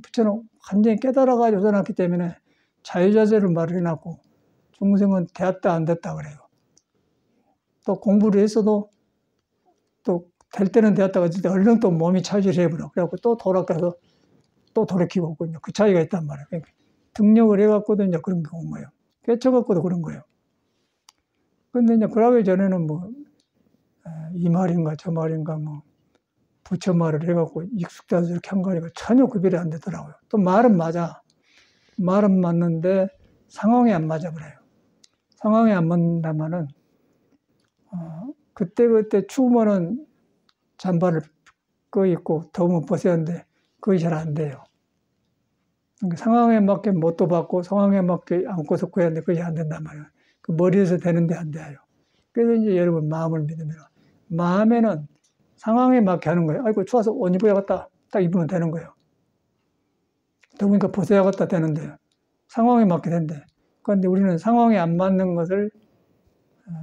부처는 완전히 깨달아가지고 써놨기 때문에 자유자재를 말을 해놨고 중생은 되었다 안 됐다 그래요. 또 공부를 했어도 또 될 때는 되었다가 얼른 또 몸이 차지를 해버려. 그래갖고 또 돌아가서 또 돌이키고 그 차이가 있단 말이에요. 그러니까 등력을 해갖고도 이제 그런 게 온 거예요. 깨쳐갖고도 그런 거예요. 근데 이제 그러기 전에는 뭐 이 말인가 저 말인가 뭐 부처 말을 해갖고 익숙해서 이렇게 한 거니까 전혀 구별이 안 되더라고요. 또 말은 맞아. 말은 맞는데 상황이 안 맞아 그래요. 상황이 안 맞는다면은 그때 추우면은 잠바를 꺼입고 더우면 벗어야 하는데 그게 잘 안 돼요. 그러니까 상황에 맞게 못도 받고 상황에 맞게 안고서 구해야 하는데 그게 안 된단 말이에요. 그 머리에서 되는데 안 돼요. 그래서 이제 여러분 마음을 믿으면 마음에는 상황에 맞게 하는 거예요. 아이고 추워서 옷 입어야겠다. 딱 입으면 되는 거예요. 더우니까 벗어야겠다 되는데 상황에 맞게 된대. 그런데 우리는 상황에 안 맞는 것을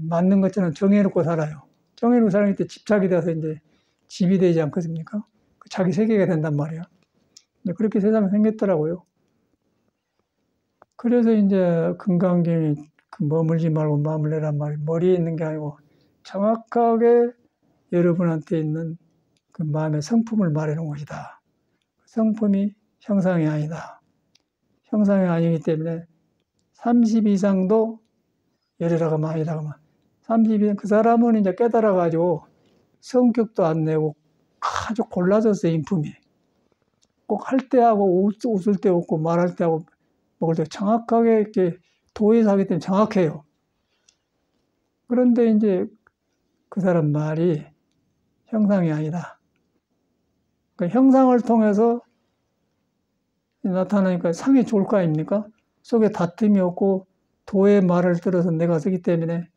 맞는 것처럼 정해놓고 살아요. 정해놓고 살기 때 집착이 돼서 이제 집이 되지 않겠습니까? 자기 세계가 된단 말이에요. 그렇게 세상이 생겼더라고요. 그래서 이제 금강경이 머물지 말고 마음을 내란 말이 머리에 있는 게 아니고 정확하게 여러분한테 있는 그 마음의 성품을 말해놓은 것이다. 성품이 형상이 아니다. 형상이 아니기 때문에 30 이상도 열이라고 하면 아니라고 하면 30 이상 그 사람은 이제 깨달아가지고 성격도 안 내고 아주 골라졌어요. 인품이. 꼭 할 때 하고 웃을 때 웃고 말할 때 하고 먹을 때 정확하게 이렇게 도에서 하기 때문에 정확해요. 그런데 이제 그 사람 말이 형상이 아니다. 그 형상을 통해서 나타나니까 상이 좋을 거 아닙니까? 속에 다툼이 없고 도의 말을 들어서 내가 쓰기 때문에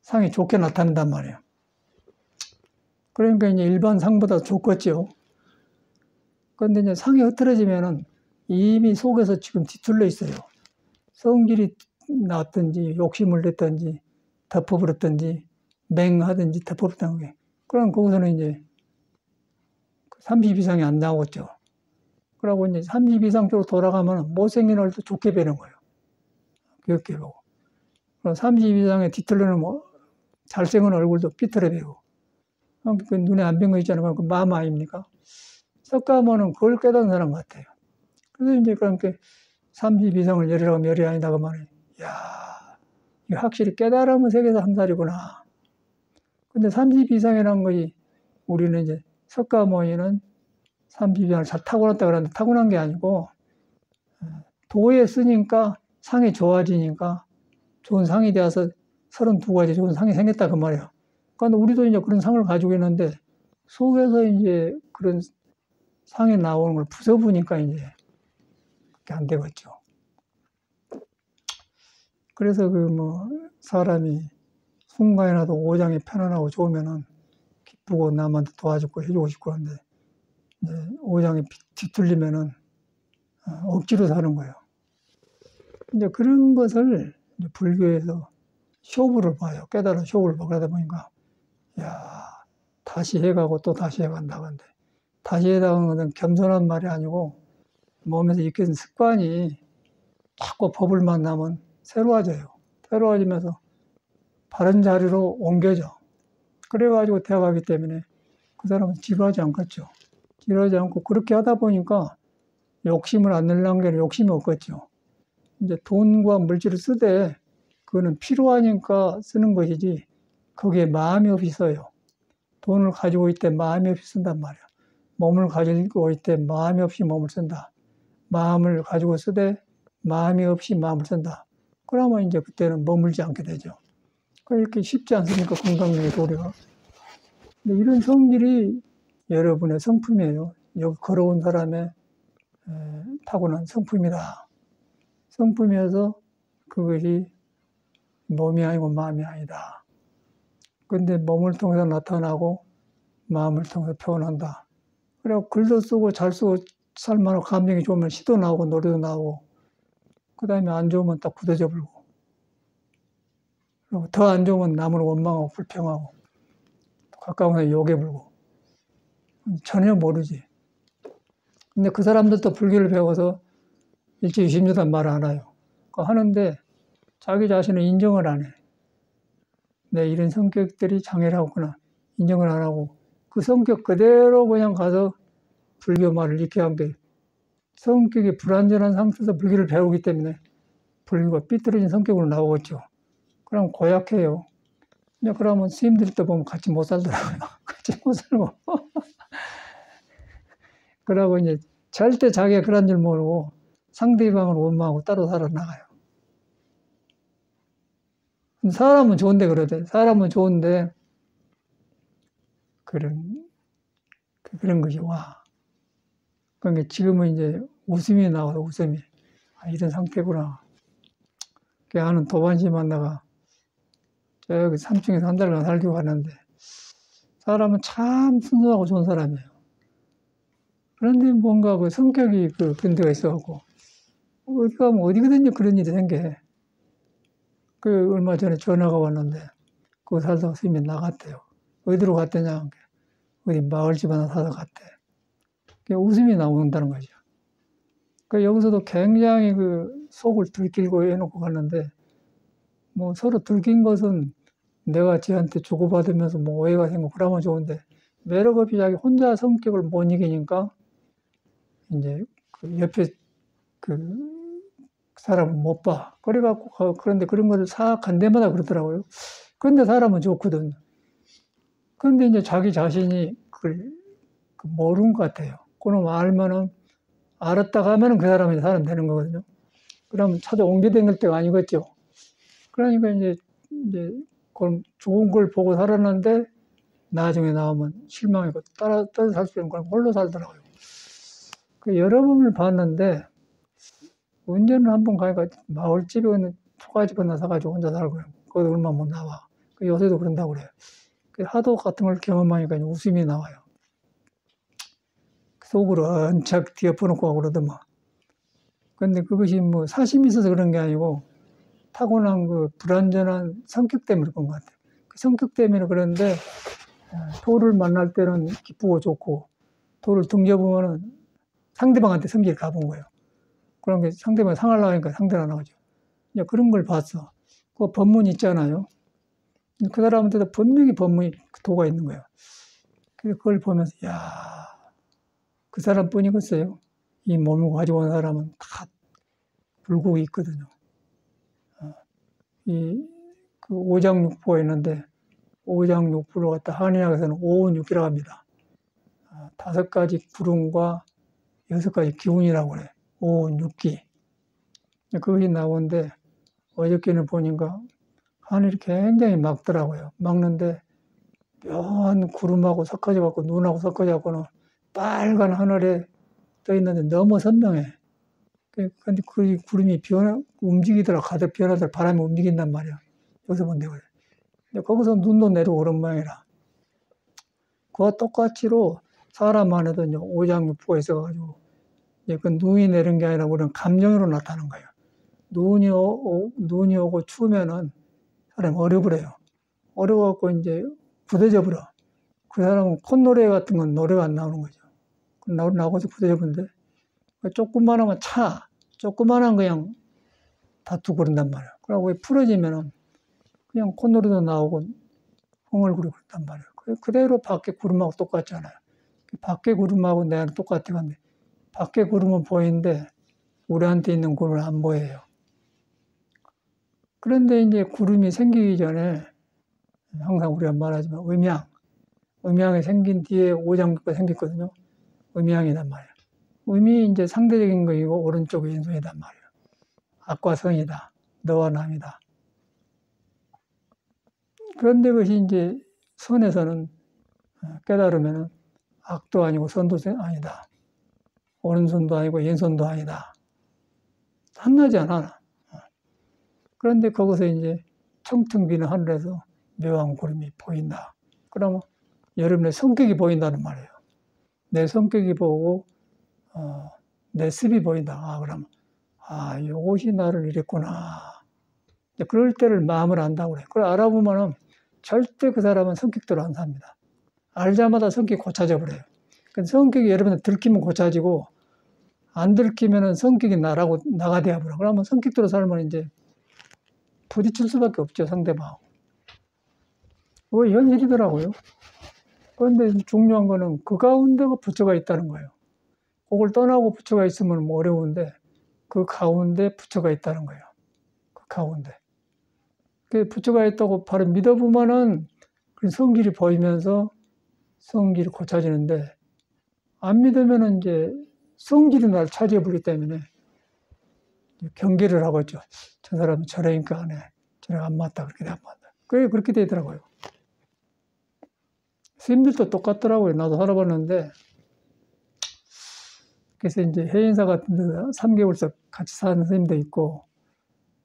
상이 좋게 나타난단 말이에요. 그러니까 이제 일반 상보다 좋겠죠. 그런데 이제 상이 흐트러지면은 이미 속에서 지금 뒤틀려 있어요. 성질이 났든지 욕심을 냈든지 덮어버렸든지 맹하든지 덮어버렸다는 게. 그럼 거기서는 이제 30 이상이 안 나오겠죠. 그러고 이제 30 이상 쪽으로 돌아가면 못생긴 얼도 좋게 배는 거예요. 그렇게 보고. 30 이상에 뒤틀려는 뭐 잘생긴 얼굴도 삐뚤어 배고. 그 눈에 안 뵌 거 있잖아요. 그 마음 아닙니까? 석가모는 그걸 깨달은 사람 같아요. 그래서 이제 그렇게 30 이상을 열이라고 열이 아니다 그 말이에요. 야, 이거 확실히 깨달으면 세계에서 한 살이구나. 근데 30 이상이라는 것이 우리는 이제 석가모니는 30 이상을 잘 타고났다 그러는데 타고난 게 아니고 도에 쓰니까 상이 좋아지니까 좋은 상이 되어서 32가지 좋은 상이 생겼다 그 말이에요. 그러니까 우리도 이제 그런 상을 가지고 있는데 속에서 이제 그런 상이 나오는 걸 부숴보니까 이제 그렇게 안 되겠죠. 그래서 그 뭐 사람이 순간이라도 오장이 편안하고 좋으면은 기쁘고 남한테 도와주고 해주고 싶고 하는데 오장이 뒤틀리면은 억지로 사는 거예요. 이제 그런 것을 이제 불교에서 쇼부를 봐요. 깨달은 쇼부를 봐. 그러다 보니까 야 다시 해가고 또 다시 해간다고 하는데 다시 해가는 것은 겸손한 말이 아니고 몸에서 익혀진 습관이 자꾸 법을 만나면 새로워져요. 새로워지면서 바른 자리로 옮겨져. 그래가지고 되어가기 때문에 그 사람은 지루하지 않겠죠. 지루하지 않고 그렇게 하다 보니까 욕심을 안 내려는 게 욕심이 없겠죠. 이제 돈과 물질을 쓰되 그거는 필요하니까 쓰는 것이지 거기에 마음이 없이 써요. 돈을 가지고 있을 때 마음이 없이 쓴단 말이야. 몸을 가지고 있을 때 마음이 없이 몸을 쓴다. 마음을 가지고 쓰되 마음이 없이 마음을 쓴다. 그러면 이제 그때는 머물지 않게 되죠. 그렇게 쉽지 않습니까? 건강력의 도리가. 근데 이런 성질이 여러분의 성품이에요. 여기 걸어온 사람의 타고난 성품이다. 성품이어서 그것이 몸이 아니고 마음이 아니다. 근데 몸을 통해서 나타나고 마음을 통해서 표현한다. 그리고 글도 쓰고 잘 쓰고 살만하고 감정이 좋으면 시도 나오고 노래도 나오고 그 다음에 안 좋으면 딱 굳어져 불고 그리고 더 안 좋으면 남을 원망하고 불평하고 가까운 사람 욕해 불고 전혀 모르지. 근데 그 사람들도 불교를 배워서 일제유심조단 말을 안 해요. 하는데 자기 자신을 인정을 안 해. 내 이런 성격들이 장애라고구나 인정을 안 하고 그 성격 그대로 그냥 가서 불교 말을 익혀 한 게 성격이 불완전한 상태에서 불교를 배우기 때문에 불교가 삐뚤어진 성격으로 나오겠죠. 그럼 고약해요. 근데 그러면 스님들이 또 보면 같이 못 살더라고요. 같이 못 살고. 그러고 이제 절대 자기가 그런 줄 모르고 상대방을 원망하고 따로 살아나가요. 사람은 좋은데 그러대. 사람은 좋은데 그런 것이 와. 그러니까 지금은 이제 웃음이 나와요. 웃음이. 아, 이런 상태구나. 아는 도반시 만나가 저기 3층에서 한 달간 살기로 가는데 사람은 참 순수하고 좋은 사람이에요. 그런데 뭔가 그 성격이 그런 데가 있어갖고 어디 가면 어디든지 그런 일이 생겨. 그 얼마 전에 전화가 왔는데 그거 살다가 스님이 나갔대요. 어디로 갔더냐? 어디 마을집 하나 사서 갔대. 웃음이 나온다는 거죠. 여기서도 굉장히 그 속을 들키고 해놓고 갔는데 뭐 서로 들킨 것은 내가 쟤한테 주고받으면서 뭐 오해가 생기고 그러면 좋은데 매력 없이 자기 혼자 성격을 못 이기니까 이제 그 옆에 그 사람을 못 봐. 그래갖고 그런데 그런 거를 간 데마다 그러더라고요. 그런데 사람은 좋거든. 그런데 이제 자기 자신이 그걸 모르는 것 같아요. 그럼 알면은 알았다가 하면은 그 사람이 사람 되는 거거든요. 그러면 찾아 옮겨 다닐 때가 아니겠죠. 그러니까 이제 그럼 좋은 걸 보고 살았는데 나중에 나오면 실망이고 따라 살 수 있는 걸 홀로 살더라고요. 여러 번을 봤는데 운전을 한번 가니까 마을집에 있는 초가집 하나 사가지고 혼자 살고요. 거기 얼마 못 나와. 요새도 그런다고 그래요. 하도 같은 걸 경험하니까 웃음이 나와요. 속으로 언착 뒤엎어놓고 그러더만. 근데 그것이 뭐 사심이 있어서 그런 게 아니고 타고난 그 불완전한 성격 때문에 그런 것 같아요. 그 성격 때문에 그런데 도를 만날 때는 기쁘고 좋고 도를 등져보면은 상대방한테 성질이 가본 거예요. 그런 게 상대방이 상하려고 하니까 상대가 나오죠. 이제 그런 걸 봤어. 그 법문 있잖아요. 그 사람한테도 분명히 법문이 도가 있는 거예요. 그걸 보면서 야, 그 사람뿐이겠어요. 이 몸을 가지고 온 사람은 다 불국이 있거든요. 그 오장육부가 있는데 오장육부를 갖다 한의학에서는 오운육기라고 합니다. 5가지 구름과 6가지 기운이라고 그래. 오운육기. 그것이 나오는데 어저께는 보니까 하늘이 굉장히 맑더라고요. 맑는데 묘한 구름하고 섞어져 갖고 눈하고 섞어져 갖고는 빨간 하늘에 떠 있는데 너무 선명해. 근데 그 구름이 움직이더라. 가득 변하더라. 바람이 움직인단 말이야. 여기서 본데 그래. 근데 거기서 눈도 내려오는 모양이라. 그와 똑같이로 사람 안에도 이제 오장육부가 있어가지고 그 눈이 내린 게 아니라 우리는 감정으로 나타나는 거예요. 눈이 오고 추우면은 사람이 얼어버려요. 얼어갖고 이제 굳어져 버려. 그 사람은 콧노래 같은 건 노래가 안 나오는 거죠. 나고서 굳어져 버는데 조금만하면 조그만한 그냥 다투고 그런단 말이에요. 그러고 풀어지면은 그냥 콧노래도 나오고 흥얼거리고 그런단 말이에요. 그대로 밖에 구름하고 똑같잖아요. 밖에 구름하고 내가 똑같아. 근데 밖에 구름은 보이는데 우리한테 있는 구름은 안 보여요. 그런데 이제 구름이 생기기 전에 항상 우리가 말하지만 음양이 생긴 뒤에 오장육부가 생겼거든요. 음양이란 말이에요. 음이 이제 상대적인 거이고 오른쪽이 왼손이란 말이에요. 악과 성이다. 너와 남이다. 그런데 그것이 이제 선에서는 깨달으면 악도 아니고 선도 아니다. 오른손도 아니고 왼손도 아니다. 한나지 않아. 그런데 거기서 이제 청청 비는 하늘에서 묘한 구름이 보인다. 그러면 여러분의 성격이 보인다는 말이에요. 내 성격이 보고 내 습이 보인다. 그러면 이것이 나를 이랬구나. 그럴 때를 마음을 안다고 그래. 그걸 알아보면은 절대 그 사람은 성격대로 안 삽니다. 알자마자 성격이 고쳐져 버려요. 근데 성격이 여러분들 들키면 고쳐지고 안 들키면은 성격이 나가 되어 버려. 그러면 성격대로 살면 이제 부딪힐 수밖에 없죠, 상대방하고. 그거 현실이더라고요. 그런데 중요한 거는 그 가운데가 부처가 있다는 거예요. 그걸 떠나고 부처가 있으면 뭐 어려운데 그 가운데 부처가 있다는 거예요. 그 가운데. 그 부처가 있다고 바로 믿어보면은 그 성질이 보이면서 성질이 고쳐지는데 안 믿으면은 이제 성질이 나를 차지해버리기 때문에 경계를 하고 있죠. 저 사람은 저래니까 안 해. 저래가 안 맞다. 그렇게 안 맞다. 그렇게 되더라고요. 스님들도 똑같더라고요. 나도 살아봤는데. 그래서 이제 해인사 같은 데 3개월씩 같이 사는 스님도 있고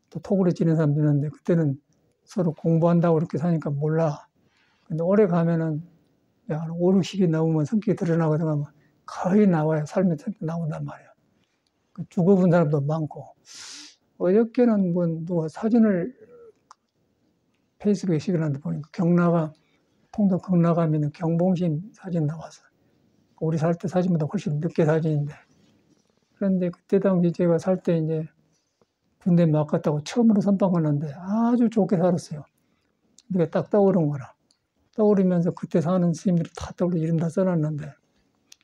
또 톡으로 지내는 사람도 있는데 그때는 서로 공부한다고 그렇게 사니까 몰라. 근데 오래 가면은 한 5, 60이 넘으면 성격이 드러나거든 하면 거의 나와요. 삶의 성격이 나온단 말이에요. 죽어본 사람도 많고. 어저께는 뭐 누가 사진을 페이스북에 시그널한테 보니까 통도 경락암에 있는 경봉신 사진 나왔어요. 우리 살 때 사진보다 훨씬 늦게 사진인데. 그런데 그때 당시 제가 살 때 이제 군대 막 갔다고 처음으로 선방하는데 아주 좋게 살았어요. 그게 딱 떠오른 거라. 떠오르면서 그때 사는 스님들이 다 떠오르 이름 다 써놨는데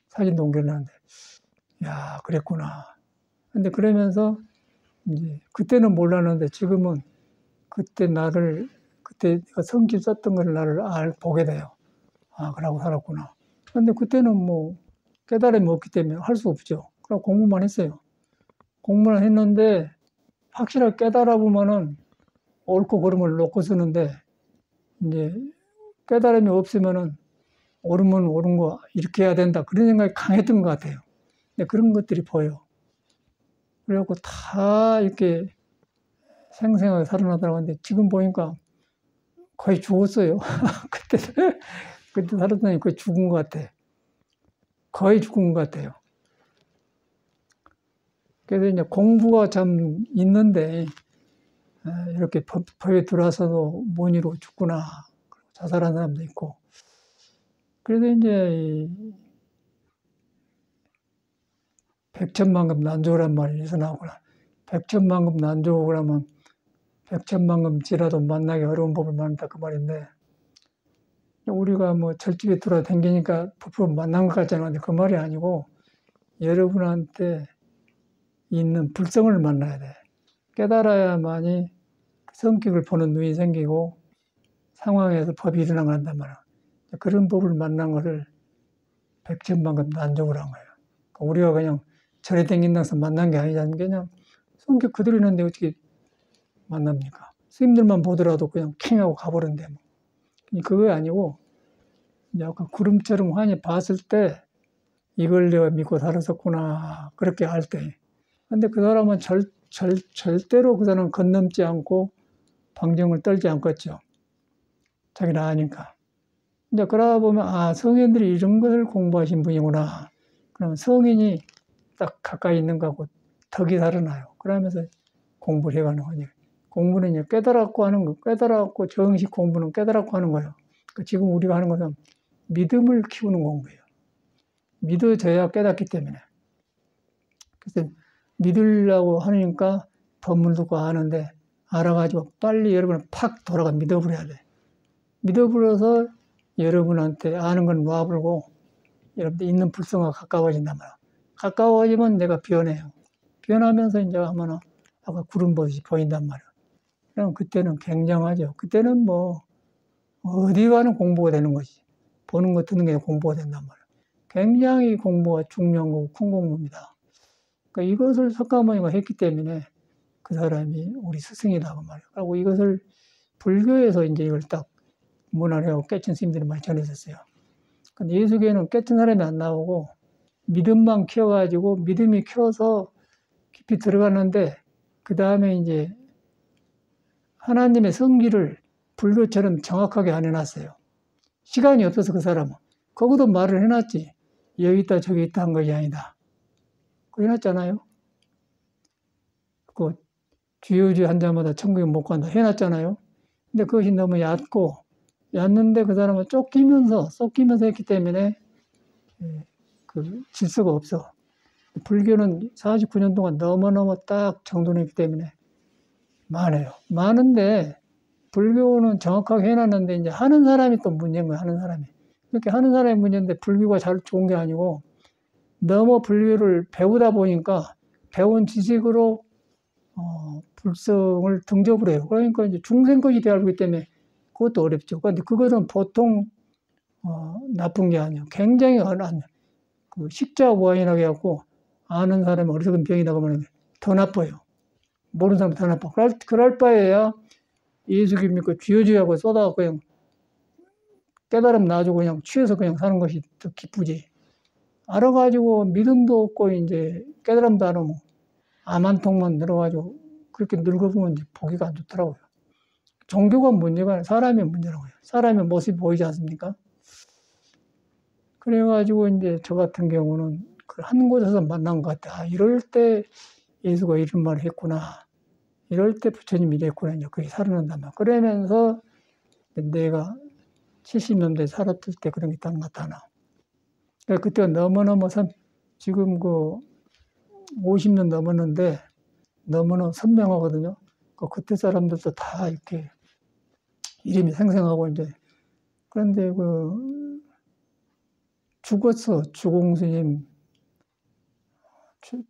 사진도 옮겨놨는데 야 그랬구나. 근데 그러면서 이제 그때는 몰랐는데 지금은 그때 내가 성질 썼던 걸 나를 보게 돼요. 그러고 살았구나. 근데 그때는 뭐 깨달음이 없기 때문에 할 수 없죠. 그럼 공부만 했어요. 공부만 했는데 확실하게 깨달아 보면은 옳고 그름을 놓고 쓰는데 이제 깨달음이 없으면은 옳으면 옳은 거 이렇게 해야 된다. 그런 생각이 강했던 것 같아요. 근데 그런 것들이 보여. 그래갖고 다 이렇게 생생하게 살아나더라고. 근데 지금 보니까 거의 죽었어요. 그때 살았더니 거의 죽은 것 같아. 거의 죽은 것 같아요. 그래서 이제 공부가 참 있는데, 이렇게 법에 들어와서도 못 이루고 죽구나. 자살한 사람도 있고. 그래서 이제 백천만금 난조란 말이 어디서 나오구나. 백천만금 난조 그러면 백천만금지라도 만나기 어려운 법을 만난다 그 말인데, 우리가 뭐 절집에 돌아다니니까 부풀 만난 것 같잖아요. 근데 그 말이 아니고 여러분한테 있는 불성을 만나야 돼. 깨달아야만이 성격을 보는 눈이 생기고 상황에서 법이 일어나간단 말이야. 그런 법을 만난 것을 백천만금 난조를 한 거예요. 우리가 그냥 절에 댕긴다서 만난 게 아니잖아요. 그냥 성격 그대로 있는데 어떻게 만납니까? 스님들만 보더라도 그냥 캥하고 가버린데 뭐. 그거 아니고 이제 아까 구름처럼 환히 봤을 때 이걸 내가 믿고 살았었구나 그렇게 할 때. 근데 그 사람은 절대로 그 사람은 건넘지 않고 방정을 떨지 않겠죠. 자기는 아니까. 이제 그러다 보면 아 성인들이 이런 것을 공부하신 분이구나. 그러면 성인이 딱 가까이 있는 거하고 덕이 살아나요. 그러면서 공부를 해가는 거죠. 공부는 이제 깨달았고 하는 거, 깨달았고 정식 공부는 깨달았고 하는 거예요. 지금 우리가 하는 것은 믿음을 키우는 공부예요. 믿어져야 깨닫기 때문에. 그래서 믿으려고 하니까 법문 듣고 아는데 알아가지고 빨리 여러분을 팍 돌아가 믿어버려야 돼. 믿어버려서 여러분한테 아는 건 놔버리고 여러분들 있는 불성과 가까워진단 말이야. 가까워지면 내가 변해요. 변하면서 이제 하면 아까 구름 보듯이 보인단 말이야. 그럼 그때는 굉장하죠. 그때는 뭐 어디 가는 공부가 되는 것이 보는 거 듣는 게 공부가 된단 말이야. 굉장히 공부가 중요한 거고 큰 공부입니다. 그러니까 이것을 석가모니가 했기 때문에 그 사람이 우리 스승이다 그 말이에요. 그리고 이것을 불교에서 이제 이걸 딱 문화하고 깨친 스님들이 많이 전했었어요. 근데 예수교에는 깨친 사람이 안 나오고 믿음만 키워가지고 믿음이 키워서 깊이 들어가는데 그 다음에 이제 하나님의 성기를 불교처럼 정확하게 안 해놨어요. 시간이 없어서 그 사람은. 거기도 말을 해놨지. 여기 있다 저기 있다 한 것이 아니다. 그거 해놨잖아요. 그 주요주 한 자마다 천국에 못 간다 해놨잖아요. 근데 그것이 너무 얕는데 그 사람은 쫓기면서 했기 때문에 그 질서가 없어. 불교는 49년 동안 너무너무 딱 정돈했기 때문에 많은데 불교는 정확하게 해놨는데 이제 하는 사람이 또 문제인 거야. 하는 사람이. 그렇게 하는 사람이 문제인데 불교가 잘 좋은 게 아니고 너무 불교를 배우다 보니까 배운 지식으로 불성을 등접을 해요. 그러니까 이제 중생까지 되알기 때문에 그것도 어렵죠. 그런데 그것은 보통 나쁜 게 아니에요. 굉장히 그 식자무아인하게 해갖고 아는 사람이 어리석은 병이라고 하면 더 나빠요. 모르는 사람이 더 나빠. 그럴 바에야 예수교 믿고 쥐어쥐하고 쏟아갖고 그냥 깨달음 놔주고 그냥 취해서 그냥 사는 것이 더 기쁘지. 알아가지고 믿음도 없고 이제 깨달음도 안 오면 암 한 통만 늘어가지고 그렇게 늙어보면 이제 보기가 안 좋더라고요. 종교가 문제가 아니라 사람이 문제라고요. 사람의 모습이 보이지 않습니까? 그래가지고 이제 저 같은 경우는 그 한 곳에서 만난 것 같아. 아, 이럴 때 예수가 이런 말을 했구나. 이럴 때 부처님이 이랬구나. 이제 그게 살아난단 말이야. 그러면서 내가 70년대에 살았을 때 그런 게 딱 나타나. 그때가 너무너무 지금 그 50년 넘었는데 너무너무 선명하거든요. 그때 사람들도 다 이렇게 이름이 생생하고 이제 그런데 그 죽었어. 주공스님,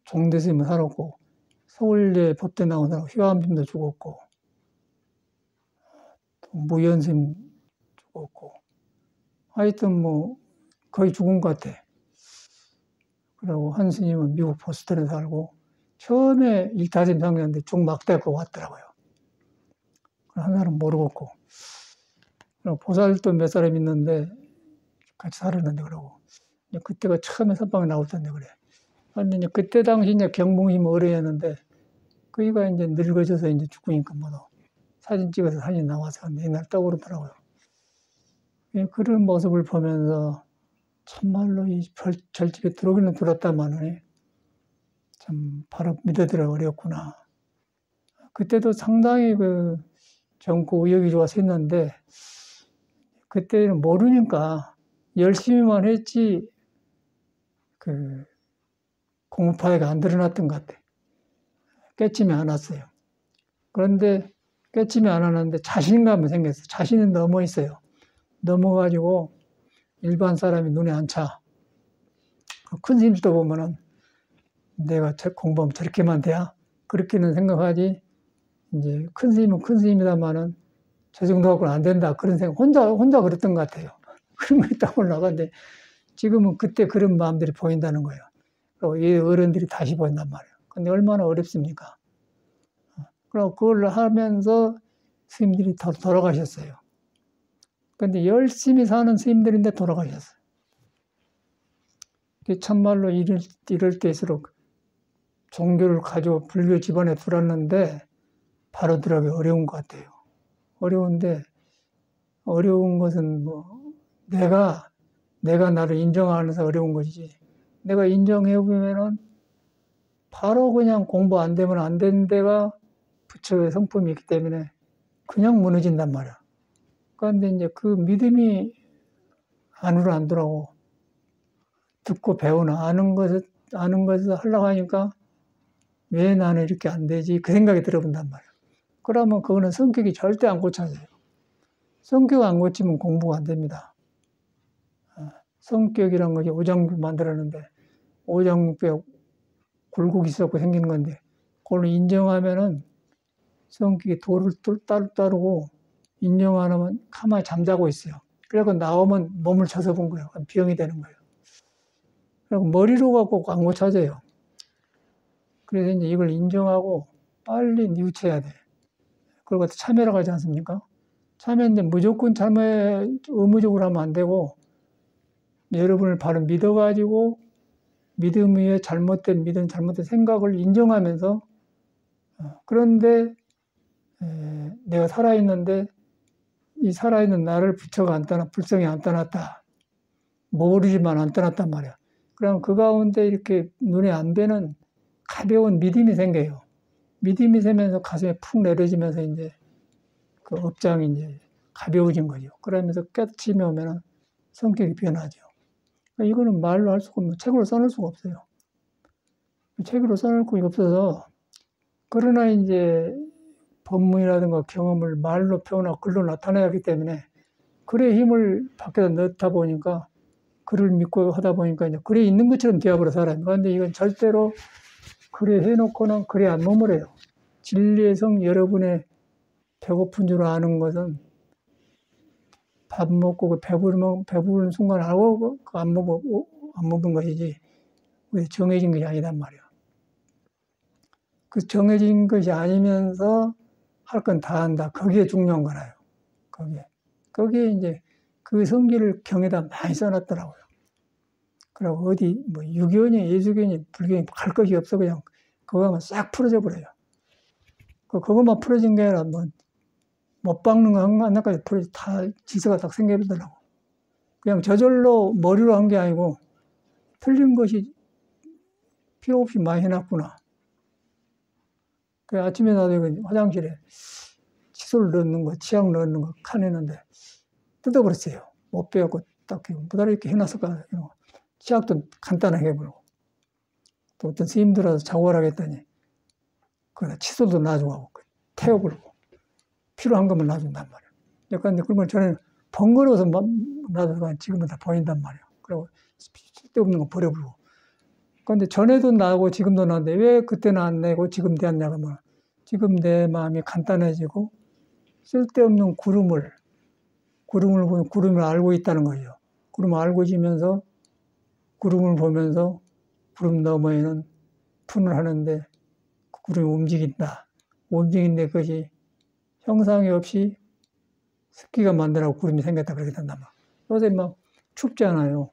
종대스님은 살았고 서울대 법대 나온 사람 휘암님도 죽었고 무연스님 죽었고 하여튼 뭐 거의 죽은 것 같아. 그리고 한 스님은 미국 보스턴에 살고 처음에 일타심 상이었는데 중 막대고 왔더라고요. 한 사람 모르겠고 보살도 몇 사람 있는데 같이 살았는데 그러고 그때가 처음에 선방에 나올 텐데 그래. 근데 이제 그때 당시 이제 경봉심 어려였는데 그이가 이제 늙어져서 이제 죽으니까 뭐 사진 찍어서 사진 나와서 옛날 떠오르더라고요. 그런 모습을 보면서 참말로 이 절집에 들어오기는 들었다마는 참 바로 믿어들어 어렵구나. 그때도 상당히 그 젊고 의욕이 좋아서 했는데 그때는 모르니까 열심히만 했지 그 공부파이가 안 드러났던 것 같아. 깨침이 안 왔어요. 그런데 깨침이 안 왔는데 자신감이 생겼어요. 자신이 넘어 있어요. 넘어가지고 일반 사람이 눈에 안 차. 큰 스님도 보면은 내가 공부하면 저렇게만 돼야? 그렇게는 생각하지. 이제 큰 스님은 큰 스님이다마는 저 정도 갖고는 안 된다. 그런 생각, 혼자 그랬던 것 같아요. 그런 거 있다고 올라가는데 지금은 그때 그런 마음들이 보인다는 거예요. 그리고 이 어른들이 다시 보인단 말이에요. 근데 얼마나 어렵습니까? 그리고 그걸 하면서 스님들이 돌아가셨어요. 근데 열심히 사는 스님들인데 돌아가셨어요. 참말로 이럴 때일수록 종교를 가지고 불교 집안에 들었는데 바로 들어가기 어려운 것 같아요. 어려운데 어려운 것은 뭐 내가 나를 인정하면서 어려운 것이지. 내가 인정해 보면은 바로 그냥 공부 안 되면 안 되는 데가 부처의 성품이 있기 때문에 그냥 무너진단 말이야. 그런데 이제 그 믿음이 안으로 안 들어오고 듣고 배우나 아는 것을 하려고 하니까 왜 나는 이렇게 안 되지? 그 생각이 들어본단 말이야. 그러면 그거는 성격이 절대 안 고쳐져요. 성격 안 고치면 공부가 안 됩니다. 성격이란 것이 오장육부 만들었는데 오장육부에 굴곡이 있었고 생기는 건데 그걸 인정하면은 성격이 도를 따르고 인정 안 하면 가만히 잠자고 있어요. 그래서 나오면 몸을 쳐서 본 거예요. 병이 되는 거예요. 그리고 머리로 갖고 안 고쳐져요. 그래서 이제 이걸 인정하고 빨리 뉘우쳐야 돼. 그리고 참여라고 하지 않습니까? 참여인데 무조건 참여 의무적으로 하면 안 되고 여러분을 바로 믿어가지고 믿음 위에 잘못된 생각을 인정하면서 그런데 내가 살아있는데 이 살아있는 나를 부처가 안 떠나 불성이 안 떠났다. 모르지만 안 떠났단 말이야. 그럼 그 가운데 이렇게 눈에 안 뵈는 가벼운 믿음이 생겨요. 믿음이 생기면서 가슴에 푹 내려지면서 이제 그 업장이 이제 가벼워진 거죠. 그러면서 깨치며 오면은 성격이 변하죠. 이거는 말로 할 수가 없고 책으로 써놓을 수가 없어요. 책으로 써놓을 거 없어서 그러나 이제 법문이라든가 경험을 말로 표현하고 글로 나타내야 하기 때문에 글의 힘을 밖에다 넣다 보니까 글을 믿고 하다 보니까 이제 글에 있는 것처럼 되어버려 사람이. 그런데 이건 절대로 글에 해놓고는 글에 안 머무래요. 진리의 성 여러분의 배고픈 줄 아는 것은 밥 먹고 그 배부른 순간 알고 안 먹은 것이지 정해진 것이 아니단 말이야. 그 정해진 것이 아니면서 할 건 다 한다. 거기에 중요한 거라요. 거기에 이제 그 성질을 경에다 많이 써놨더라고요. 그리고 어디 뭐 유교니 예수교니 불교니 갈 것이 없어 그냥 그거만 싹 풀어져 버려요. 그것만 풀어진 게 아니라 뭐 못 박는 거 하나까지 풀어져 다 지서가 딱 생겨버리더라고. 그냥 저절로 머리로 한 게 아니고 틀린 것이 필요 없이 많이 해놨구나. 그 아침에 나도 화장실에 칫솔 넣는 거, 치약 넣는 거 칸했는데 뜯어버렸어요. 못 빼갖고 딱 뭐다리 이렇게 해놨을까. 치약도 간단하게 해버리고. 또 어떤 스님들 와서 작업을 하겠다니 거기다 칫솔도 놔주고 태워버리고 필요한 것만 놔준단 말이에요. 그런데 그런 걸 전에 번거로워서 놔두고 지금은 다 보인단 말이에요. 그리고 쓸데없는 거 버려버리고. 그런데 전에도 나고 지금도 나는데 왜 그때는 안 내고 지금 되었냐 그러면 지금 내 마음이 간단해지고 쓸데없는 구름을 보면 구름을 알고 있다는 거죠. 구름을 알고 지면서 구름을 보면서 구름 너머에는 푼을 하는데 그 구름이 움직인다. 움직인데 그것이 형상이 없이 습기가 만들라고 구름이 생겼다 그렇게 된단 말이야. 요새 막 춥잖아요.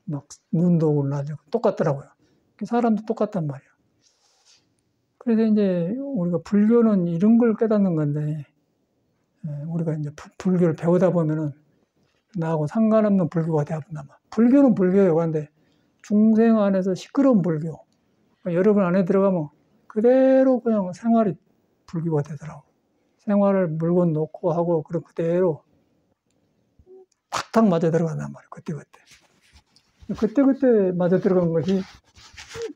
막 눈도 오고 나죠. 똑같더라고요. 사람도 똑같단 말이야. 그래서 이제 우리가 불교는 이런 걸 깨닫는 건데, 우리가 이제 불교를 배우다 보면은 나하고 상관없는 불교가 되어본단 말이야. 불교는 불교예요. 그런데 중생 안에서 시끄러운 불교. 여러분 안에 들어가면 그대로 그냥 생활이 불교가 되더라고. 생활을 물건 놓고 하고, 그런 그대로 탁탁 맞아 들어간단 말이에요. 그때그때. 그때그때 맞아 들어간 것이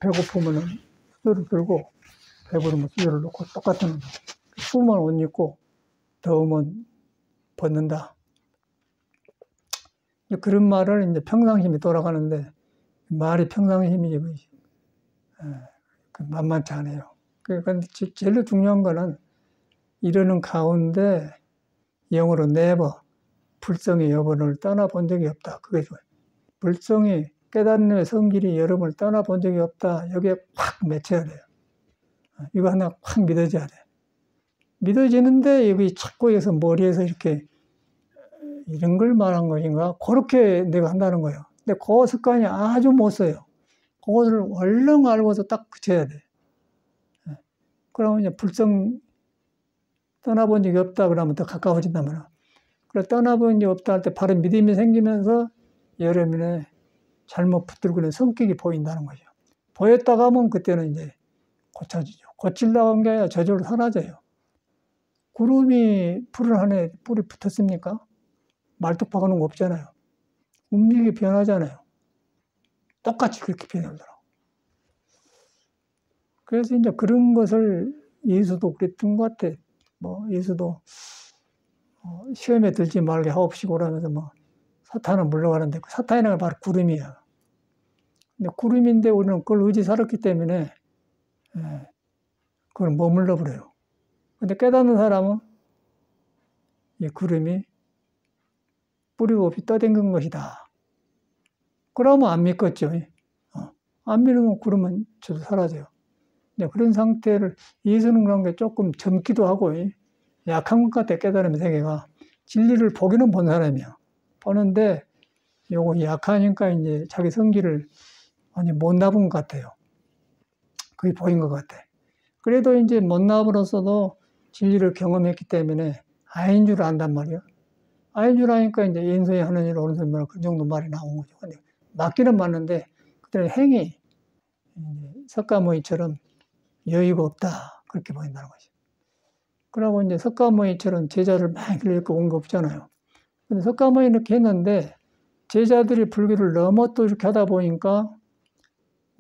배고프면은 수저를 들고, 배부르면 수저를 놓고 똑같은, 추우면 옷 입고, 더우면 벗는다. 그런 말을 이제 평상심이 돌아가는데, 말이 평상심이지, 만만치 않아요. 그러니까 제일 중요한 거는 이러는 가운데 영어로 never, 불성의 여본을 떠나본 적이 없다. 그게 좋아요. 불성이 깨닫는 성질이 여러분을 떠나본 적이 없다. 여기에 확 맺혀야 돼요. 이거 하나 확 믿어져야 돼. 믿어지는데 여기 자꾸 해서 머리에서 이렇게 이런 걸 말한 것인가? 그렇게 내가 한다는 거예요. 근데 그 습관이 아주 못 써요. 그것을 얼른 알고서 딱 그쳐야 돼. 그러면 이제 불성 떠나본 적이 없다 그러면 더 가까워진단 말이야. 그래 떠나본 적이 없다 할 때 바로 믿음이 생기면서 여러분의 잘못 붙들고 있는 성격이 보인다는 거죠. 보였다가 하면 그때는 이제 고쳐지죠. 고치려고 한 게 아니라 저절로 사라져요. 구름이 푸른 하늘에 뿔이 붙었습니까? 말뚝 박아놓은 거 없잖아요. 움직이 변하잖아요. 똑같이 그렇게 변하더라고. 그래서 이제 그런 것을 예수도 그랬던 것 같아. 예수도 시험에 들지 말게 하옵시고 그러면서 사탄은 물러가는데 그 사탄이라는 게 바로 구름이야. 근데 구름인데 우리는 그걸 의지 살았기 때문에 그걸 머물러 버려요. 근데 깨닫는 사람은 이 구름이 뿌리가 없이 떠댕긴 것이다. 그러면 안 믿겠죠. 안 믿으면 구름은 저도 사라져요. 근데 그런 상태를 예수는 그런 게 조금 젊기도 하고 약한 것 같아. 깨달음 세계가 진리를 보기는 본 사람이야. 보는데 요거 약하니까 이제 자기 성질을 많이 못 나본 것 같아요. 그게 보인 것 같아. 그래도 이제 못 나버렸어도 진리를 경험했기 때문에 아인 줄 안단 말이야. 아인 줄 아니까 이제 인소에 하는 일, 오른손 말, 그 정도 말이 나온 거죠. 근데 맞기는 맞는데, 그때는 행위, 석가모니처럼 여유가 없다. 그렇게 보인다는 거죠. 그러고 이제 석가모니처럼 제자를 많이 길러고 온 거 없잖아요. 근데 석가모니 이렇게 했는데, 제자들이 불교를 너무 또 이렇게 하다 보니까,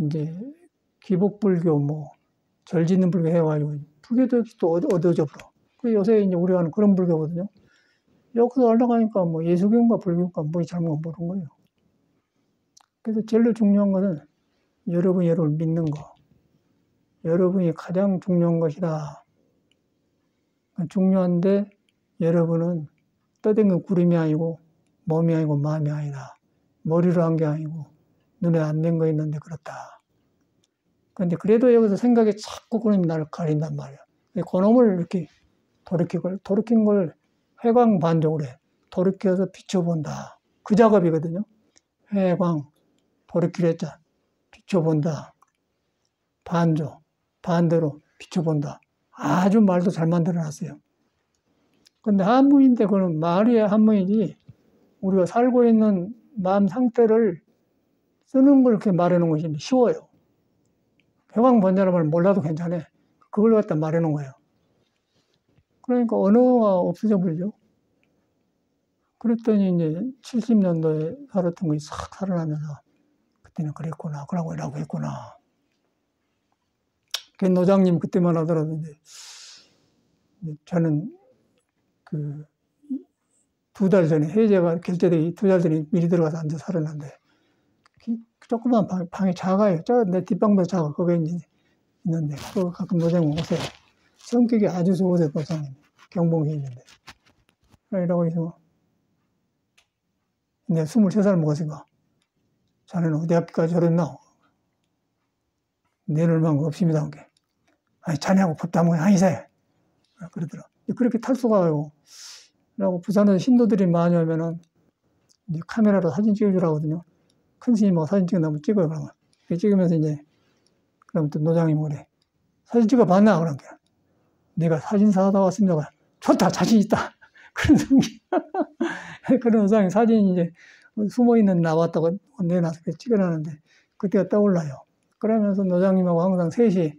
이제 기복불교, 절 짓는 불교 해가지고, 불교도 또 얻어져 버려. 요새 이제 우리가 하는 그런 불교거든요. 여기서 올라가니까 예수교인가 불교인가 잘못 모르는 거예요. 그래서 제일 중요한 것은 여러분이 여러분을 믿는 거. 여러분이 가장 중요한 것이다. 중요한데 여러분은 떠댕긴 구름이 아니고 몸이 아니고 마음이 아니다. 머리로 한 게 아니고 눈에 안 된 거 있는데 그렇다. 그런데 그래도 여기서 생각이 자꾸 그놈이 나를 가린단 말이야. 그놈을 이렇게 돌이킨 걸 회광반적으로 해. 돌이켜서 비춰본다. 그 작업이거든요. 회광, 돌이키랬자 비춰본다. 반대로 비춰본다. 아주 말도 잘 만들어놨어요. 근데 한문인데 그는 말이 한문이지 우리가 살고 있는 마음 상태를 쓰는 걸 이렇게 말해놓은 것이 쉬워요. 회광반자라는 말 몰라도 괜찮아. 그걸 갖다 말해놓은 거예요. 그러니까 언어가 없어져 버리죠. 그랬더니 이제 70년도에 살았던 것이 싹 살아나면서 그때는 그랬구나, 그러고 이라고 했구나. 노장님 그때만 하더라도 이제 저는 그 2달 전에 해제가 결제되기 2달 전에 미리 들어가서 앉아 살았는데 조그만 방이 작아요. 내 뒷방도 작아. 거기에 이제 있는데 그거 가끔 노장님 오세요. 성격이 아주 좋으세요, 노장님. 경봉이 있는데. 이러고 있어. 내가 23살 먹었으니까 자네는 어디 학교까지 졸업했나? 내는 얼마 없습니다. 아니 자네하고 법도 한 번에 아니세. 그러더라. 그렇게 탈수가 가고 그리고 부산에서 신도들이 많이 오면은 이제 카메라로 사진 찍어주라고 하거든요. 큰 스님하고 사진 찍어 한번 찍어요, 그러면. 찍으면서 이제, 그럼 또 노장이 뭐래. 사진 찍어 봤나? 그런 게. 내가 사진사 하다 왔습니다. 좋다, 자신 있다. 그런 성기. 그런 노장이 사진 이제 숨어 있는 나왔다고 내놔서 찍어놨는데, 그때가 떠올라요. 그러면서 노장님하고 항상 셋이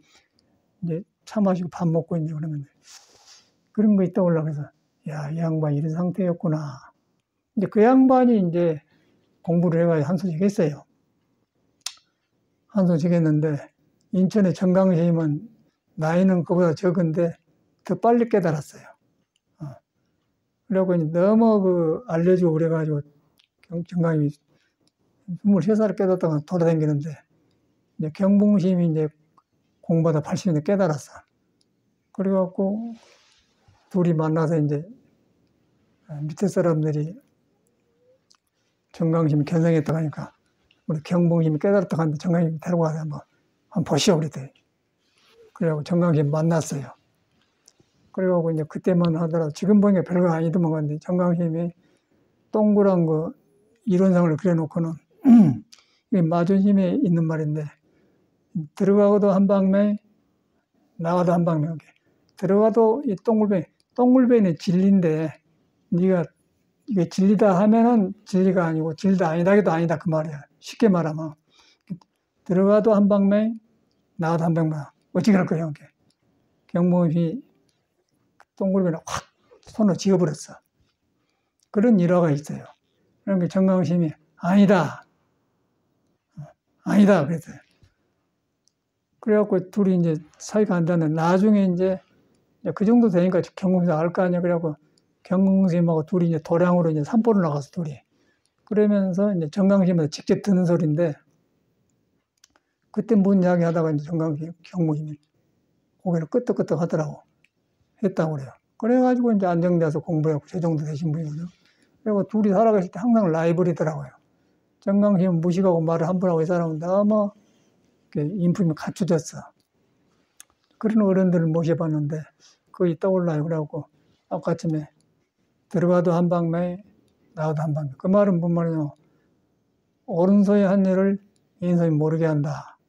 이제 차 마시고 밥 먹고 이제 그러면 그런 거 있다 올라 그래서 야, 이 양반이 이런 상태였구나. 이제 그 양반이 이제 공부를 해가지고 한 소식 했어요. 한 소식 했는데 인천의 정강스님은 나이는 그보다 적은데 더 빨리 깨달았어요. 그래갖고 너무 알려주고 그래가지고 정강이 23살에 깨닫다가 돌아다니는데 이제 경봉심이 이제 공부하다 80년대 깨달았어. 그래갖고 둘이 만나서 이제 밑에 사람들이 정강심이 견성했다고 하니까 우리 경봉심이 깨달았다고 하는데 정강심이 데리고 가서 한번 보시오 그랬더니 그래갖고 정강심 만났어요. 그래갖고 이제 그때만 하더라도 지금 보니까 별거 아니더만 건데 정강심이 동그란 거 이론상을 그려놓고는 이게 마존심에 있는 말인데 들어가고도 한 방매 나가도 한 방매 들어가도 이 동글뱅이는 진리인데 네가 이게 진리다 하면은 진리가 아니고 진리다 아니다 해도 아니다 그 말이야. 쉽게 말하면 들어가도 한 방매 나가도 한 방매 어찌 그럴 거야 이게. 경봉이 동글뱅이를 확 손으로 쥐어버렸어. 그런 일화가 있어요. 그러니까 정강심이 아니다 그랬어요. 그래갖고 둘이 이제 사이가 안 되는 나중에 이제 그 정도 되니까 경공심 알 거 아니야. 그래갖고 경공심하고 둘이 이제 도량으로 이제 산보를 나가서 둘이 그러면서 이제 정강심한테 직접 듣는 소리인데 그때 뭔 이야기 하다가 이제 경공심이 고개를 끄덕끄덕 하더라고 했다고 그래요. 그래가지고 이제 안정돼서 공부하고 저 정도 되신 분이거든요. 그리고 둘이 살아가실 때 항상 라이벌이더라고요. 정강심은 무식하고 말을 함부로 하고 이 사람은 너무 인품이 갖춰졌어. 그런 어른들을 모셔봤는데 거기 떠올라요. 그래갖고 아까쯤에 들어가도 한 방매 나가도 한 방매. 그 말은 뭔 말이냐. 오른손이 한 일을 왼손이 모르게 한다.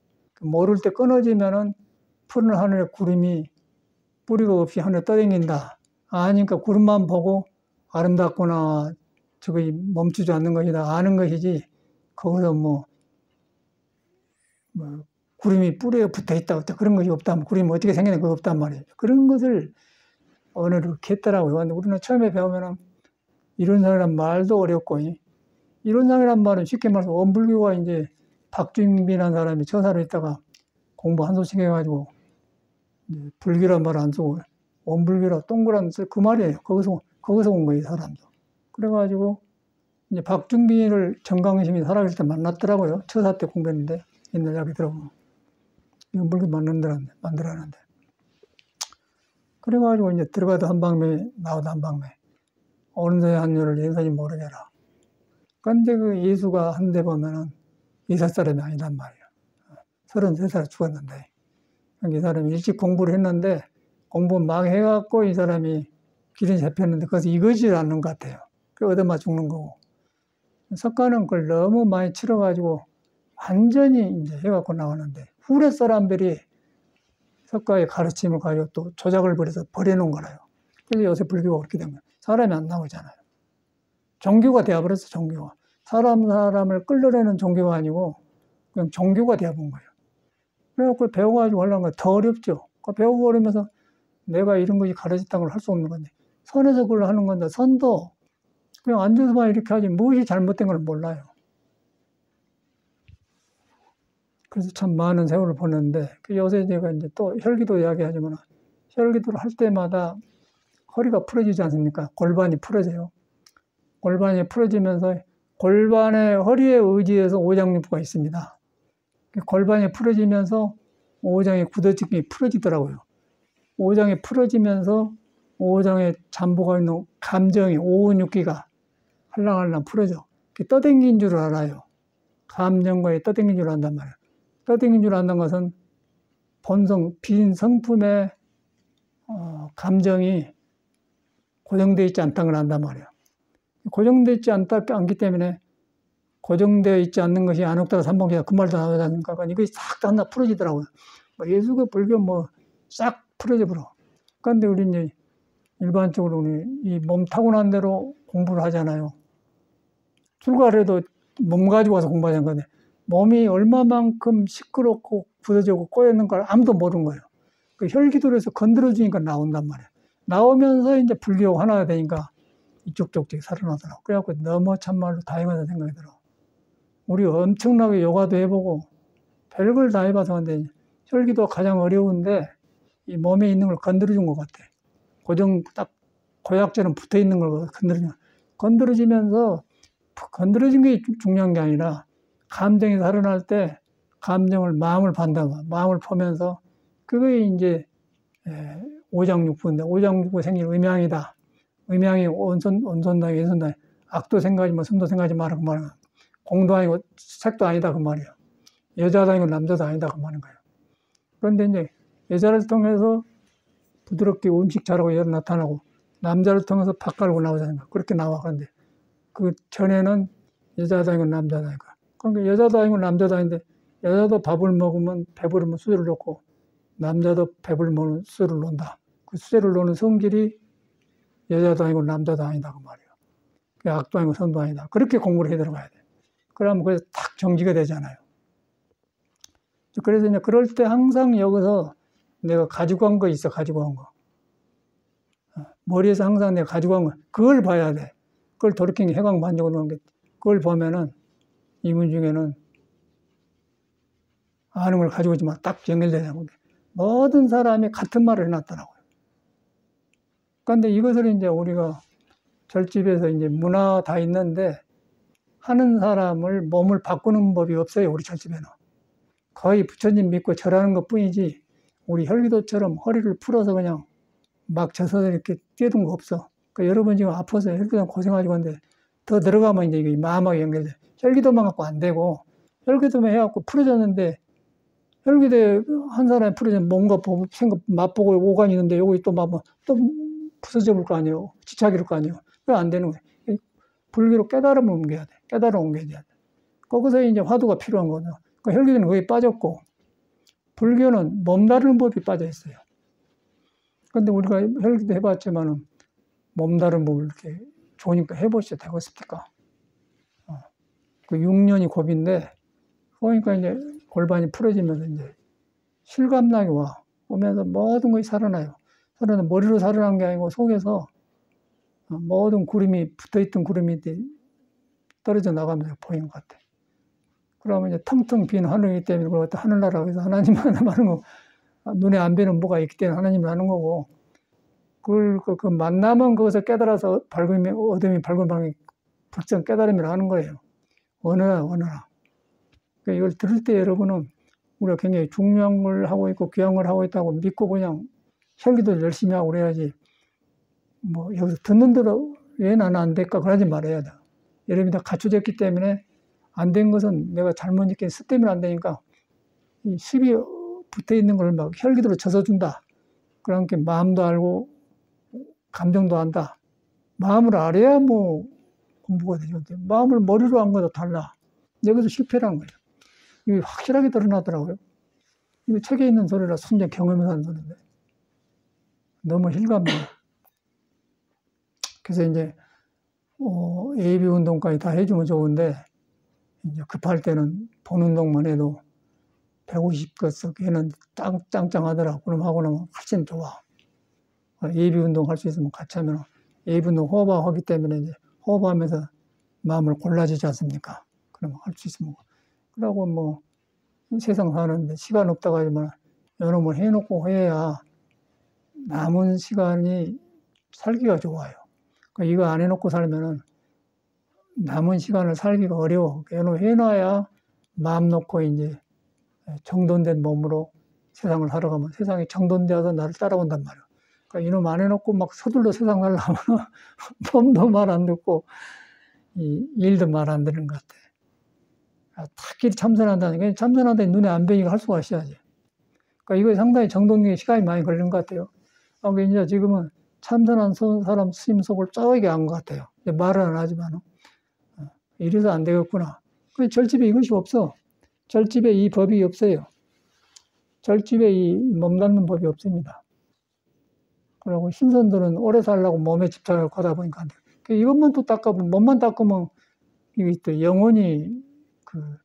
모를 때 끊어지면은 푸른 하늘에 구름이 뿌리가 없이 하늘에 떠다닌다. 아니니까 구름만 보고 아름답구나. 저거 멈추지 않는 것이다. 아는 것이지. 거기서 뭐 구름이 뿌리에 붙어 있다. 그런 것이 없다면 구름이 어떻게 생기는 거 없단 말이에요. 그런 것을 언어를 했더라고요. 근데 우리는 처음에 배우면은 이론상이란 말도 어렵고 이론상이란 말은 쉽게 말해서 원불교가 이제 박준빈이라는 사람이 처사로 있다가 공부 한 소씩 해가지고 불교란 말 안 쓰고 원불교라 동그란 그 말이에요. 거기서 온 거예요, 이 사람도. 그래가지고 이제 박준빈을 정강심이 살아계실 때 만났더라고요. 처사 때 공부했는데 옛날 이야기 들어보면 원불교 만들었는데 그래가지고 이제 들어가도 한 방매 나와도 한 방매 오른손의 한 일을 왼손이 모르게 해라. 그런데 그 예수가 한 대 보면은 이사 사람이 아니란 말이에요. 33살에 죽었는데 이 사람이 일찍 공부를 했는데 공부 막 해갖고 이 사람이 길이 잡혔는데 그것이 이거지 않는 것 같아요. 그 얻어맞 죽는 거고 석가는 그걸 너무 많이 치러가지고 완전히 이제 해갖고 나오는데 후레 사람들이 석가의 가르침을 가지고 또 조작을 벌여서 버려놓은 거라요. 그래서 요새 불교가 그렇게 된 거예요. 사람이 안 나오잖아요. 종교가 되어버렸어, 종교가. 사람을 끌려내는 종교가 아니고 그냥 종교가 되어본 거예요. 그래갖고 배워가지고 하려는 건 더 어렵죠. 배우고 그러면서 내가 이런 것이 가르쳤다는 걸 할 수 없는 건데 선에서 그걸 하는 건데 선도 그냥 앉아서만 이렇게 하지 무엇이 잘못된 걸 몰라요. 그래서 참 많은 세월을 보냈는데 요새 제가 이제 또 혈기도 이야기하지만 혈기도를 할 때마다 허리가 풀어지지 않습니까? 골반이 풀어져요. 골반이 풀어지면서 골반의 허리에 의지해서 오장육부가 있습니다. 골반이 풀어지면서 오장의 굳어지기 풀어지더라고요. 오장이 풀어지면서 오장에 잠복하고 있는 감정이 오은육기가 할랑할랑 풀어져. 떠댕긴 줄 알아요. 감정과의 떠댕긴 줄 안단 말이에요. 떠댕긴 줄 안다는 것은 본성, 빈 성품의 감정이 고정되어 있지 않다는 걸 안단 말이에요. 고정되어 있지 않기 때문에 고정되어 있지 않는 것이 안옥다가 삼봉제다 그 말도 나오지 않습니까? 이게 싹 다 하나 풀어지더라고요. 예수가 불교 싹 풀어져 버려. 그런데 우리 이제 일반적으로 우리 이 몸 타고난 대로 공부를 하잖아요. 출가를 해도 몸 가지고 와서 공부하는 건데 몸이 얼마만큼 시끄럽고 부서지고 꼬였는 걸 아무도 모르는 거예요. 그 혈기도를 해서 건드려주니까 나온단 말이에요. 나오면서 이제 불교 하나가 되니까 이쪽 저쪽 살아나더라고. 그래갖고 너무 참말로 다행하다는 생각이 들어. 우리 엄청나게 요가도 해보고 별걸 다 해봐서 근데 혈기도 가장 어려운데 이 몸에 있는 걸 건드려준 것 같아. 고정 딱 고약처럼 붙어 있는 걸 건드려지면서 건드려진 게 중요한 게 아니라 감정이 살아날 때 감정을 마음을 판다고 마음을 보면서 그게 이제 오장육부인데 오장육부 생긴 음양이다. 음양이 온선당이 왼선당이 악도 생각하지 마, 선도 생각하지 마라 그 말이야. 공도 아니고 색도 아니다 그 말이야. 여자도 아니고 남자도 아니다 그 말인 거예요. 그런데 이제 여자를 통해서 부드럽게 음식 잘하고 여 나타나고 남자를 통해서 밥 갈고 나오잖아요. 그렇게 나와. 그런데 그 전에는 여자도 아니고 남자도 아니고 그러니까 여자도 아니고 남자도 아닌데 여자도 밥을 먹으면 배부르면 수저를 놓고 남자도 배불 먹으면 수저를 놓는다. 그 수저를 놓는 성질이 여자도 아니고 남자도 아니다 그 말이에요. 악도 아니고 선도 아니다. 그렇게 공부를 해 들어가야 돼. 그러면 그래서 탁 정지가 되잖아요. 그래서 이제 그럴 때 항상 여기서 내가 가지고 간 거 있어, 가지고 간 거. 머리에서 항상 내가 가지고 간 거, 그걸 봐야 돼. 그걸 돌이킨 게 해광 반적으로 하는 게, 그걸 보면은 이문 중에는 아는 걸 가지고 있지만 딱 연결되냐고. 모든 사람이 같은 말을 해놨더라고요. 그런데 이것을 이제 우리가 절집에서 이제 문화 다 있는데 하는 사람을 몸을 바꾸는 법이 없어요, 우리 절집에는. 거의 부처님 믿고 절하는 것 뿐이지 우리 혈기도처럼 허리를 풀어서 그냥 막 져서 이렇게 뛰어든 거 없어. 그러니까 여러분 지금 아파서 혈기도 고생하시고 있는데 더 들어가면 이제 이게 마음하게 연결돼. 혈기도만 갖고 안 되고 혈기도만 해갖고 풀어졌는데 혈기도에 한 사람이 풀어지면 뭔가 보고 생각 맛보고 오간이 있는데 여기 또 막 또 부서져 볼 거 아니에요. 지착일 거 아니에요. 그게 안 되는 거예요. 불교로 깨달음을 옮겨야 돼. 깨달음 옮겨야 돼. 거기서 이제 화두가 필요한 거죠. 그러니까 혈기도는 거기 빠졌고 불교는 몸다루는 법이 빠져 있어요. 그런데 우리가 혈기도 해봤지만은 몸다루는 법을 이렇게 좋으니까 해보시죠. 되고 싶을까? 그 6년이 고비인데 그러니까 이제 골반이 풀어지면서 이제 실감나게 와. 오면서 모든 것이 살아나요. 살아나 머리로 살아난 게 아니고 속에서 모든 구름이 붙어있던 구름이 떨어져 나가면서 보이는 것 같아. 그러면 이제 텅텅 빈 하늘이기 때문에 그걸 갖다 하늘나라고 해서 하나님 하는 거 눈에 안 뵈는 뭐가 있기 때문에 하나님을 하는 거고 그 만남은 거기서 깨달아서 밝음이 어둠이 밝은 방이 불정 깨달음이라 하는 거예요. 언어나. 그러니까 이걸 들을 때 여러분은 우리가 굉장히 중요한 걸 하고 있고 귀한 걸 하고 있다고 믿고 그냥 혈기도 열심히 하고 그래야지 뭐 여기서 듣는 대로 왜 나는 안 될까 그러지 말아야 돼. 여러분이 다 갖춰졌기 때문에 안 된 것은 내가 잘못 느낀 습 때문에 안 되니까 이 습이 붙어 있는 걸 막 혈기도로 젖어준다. 그러니까 마음도 알고 감정도 안다. 마음을 알아야 뭐 공부가 되죠. 마음을 머리로 한 거도 달라. 여기서 실패라는 거예요. 이게 확실하게 드러나더라고요. 이거 책에 있는 소리라 순전 경험해서 하는 소리인데 너무 실감나요. 그래서 이제 예비 운동까지 다 해주면 좋은데 이제 급할 때는 본 운동만 해도 150컷 얘는 짱짱하더라고. 그럼 하고 나면 훨씬 좋아. 예비 운동 할 수 있으면 같이 하면 예비 운동 호흡하기 때문에 이제 호흡하면서 마음을 골라주지 않습니까? 그럼 할 수 있으면. 그러고 뭐 세상 사는데 시간 없다고 하지만 여러 번 해놓고 해야 남은 시간이 살기가 좋아요. 그러니까 이거 안 해놓고 살면은 남은 시간을 살기가 어려워. 해놔야 마음 놓고 이제 정돈된 몸으로 세상을 살아가면 세상이 정돈되어서 나를 따라온단 말이야. 그러니까 이놈 안 해놓고 막 서둘러 세상 살려면 몸도 말 안 듣고 일도 말 안 듣는 것 같아. 탁끼리 참선한다니까 참선한다니 눈에 안 보이니까 할 수가 있어야지. 그러니까 이거 상당히 정돈에 시간이 많이 걸리는 것 같아요. 그러니까 이제 지금은 참선한 사람 스님 속을 쩌게 안 것 같아요. 말은 안 하지만 이래서 안 되겠구나. 절집에 이것이 없어. 절집에 이 법이 없어요. 절집에 이 몸담는 법이 없습니다. 그리고 신선들은 오래 살려고 몸에 집착을 하다 보니까 안 돼요. 이것만 또 닦아보면, 몸만 닦으면 이게 또 영원히 그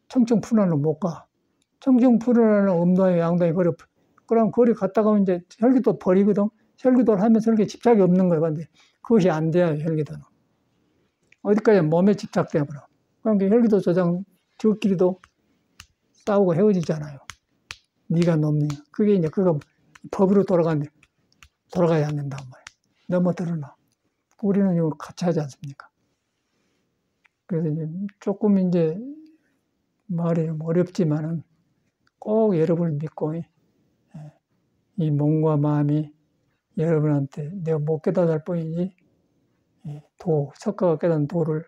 청청푸른으로 못 가. 청청푸른으로 음도에 양도에 거리, 그럼 거리 갔다 가면 이제 혈기도 버리거든. 혈기도를 하면서 혈기에 집착이 없는 거예요. 근데 그것이 안 돼요, 혈기도는. 어디까지 몸에 집착돼 버려. 그러니까 혈기도 조장, 저끼리도 싸우고 헤어지잖아요. 네가 놈니. 그게 이제 그거 법으로 돌아가야 안 된다고 말이에요. 넘어들어놔. 우리는 이걸 같이 하지 않습니까? 그래서 이제 조금 이제 말이 좀 어렵지만은 꼭 여러분을 믿고 이 몸과 마음이 여러분한테 내가 못 깨달을 뿐이지 석가가 깨달은 도를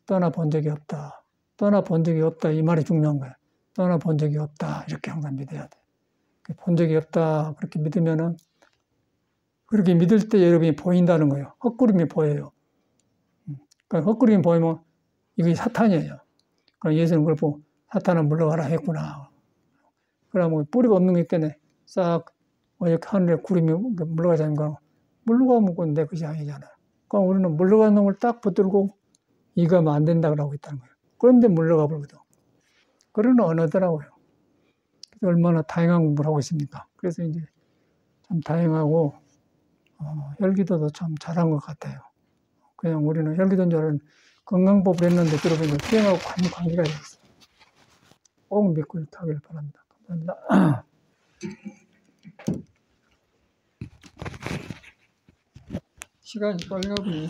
떠나본 적이 없다. 떠나본 적이 없다. 이 말이 중요한 거야. 떠나본 적이 없다. 이렇게 항상 믿어야 돼. 본 적이 없다. 그렇게 믿으면은 그렇게 믿을 때 여러분이 보인다는 거예요. 헛구름이 보여요. 그러니까 헛구름이 보이면 이게 사탄이에요. 그럼 예수는 그걸 보고 사탄은 물러가라 했구나. 그러면 뿌리가 없는 게 있겠네. 싹 이렇게 하늘에 구름이 물러가자는 거 물러가면 그건 내 것이 아니잖아. 그럼 우리는 물러가는 놈을 딱 붙들고 이거 하면 안 된다고 하고 있다는 거예요. 그런데 물러가 버리거든. 그런 언어더라고요. 얼마나 다양한 공부를 하고 있습니까? 그래서 이제 참 다양하고 혈기도도 참 잘한 것 같아요. 그냥 우리는 혈기도인 줄 알았는데 건강법을 했는데 들어보니까 수행하고 관계가 있어요. 꼭 믿고 이렇게 하길 바랍니다. 감사합니다. 시간이 빨리 가버리네.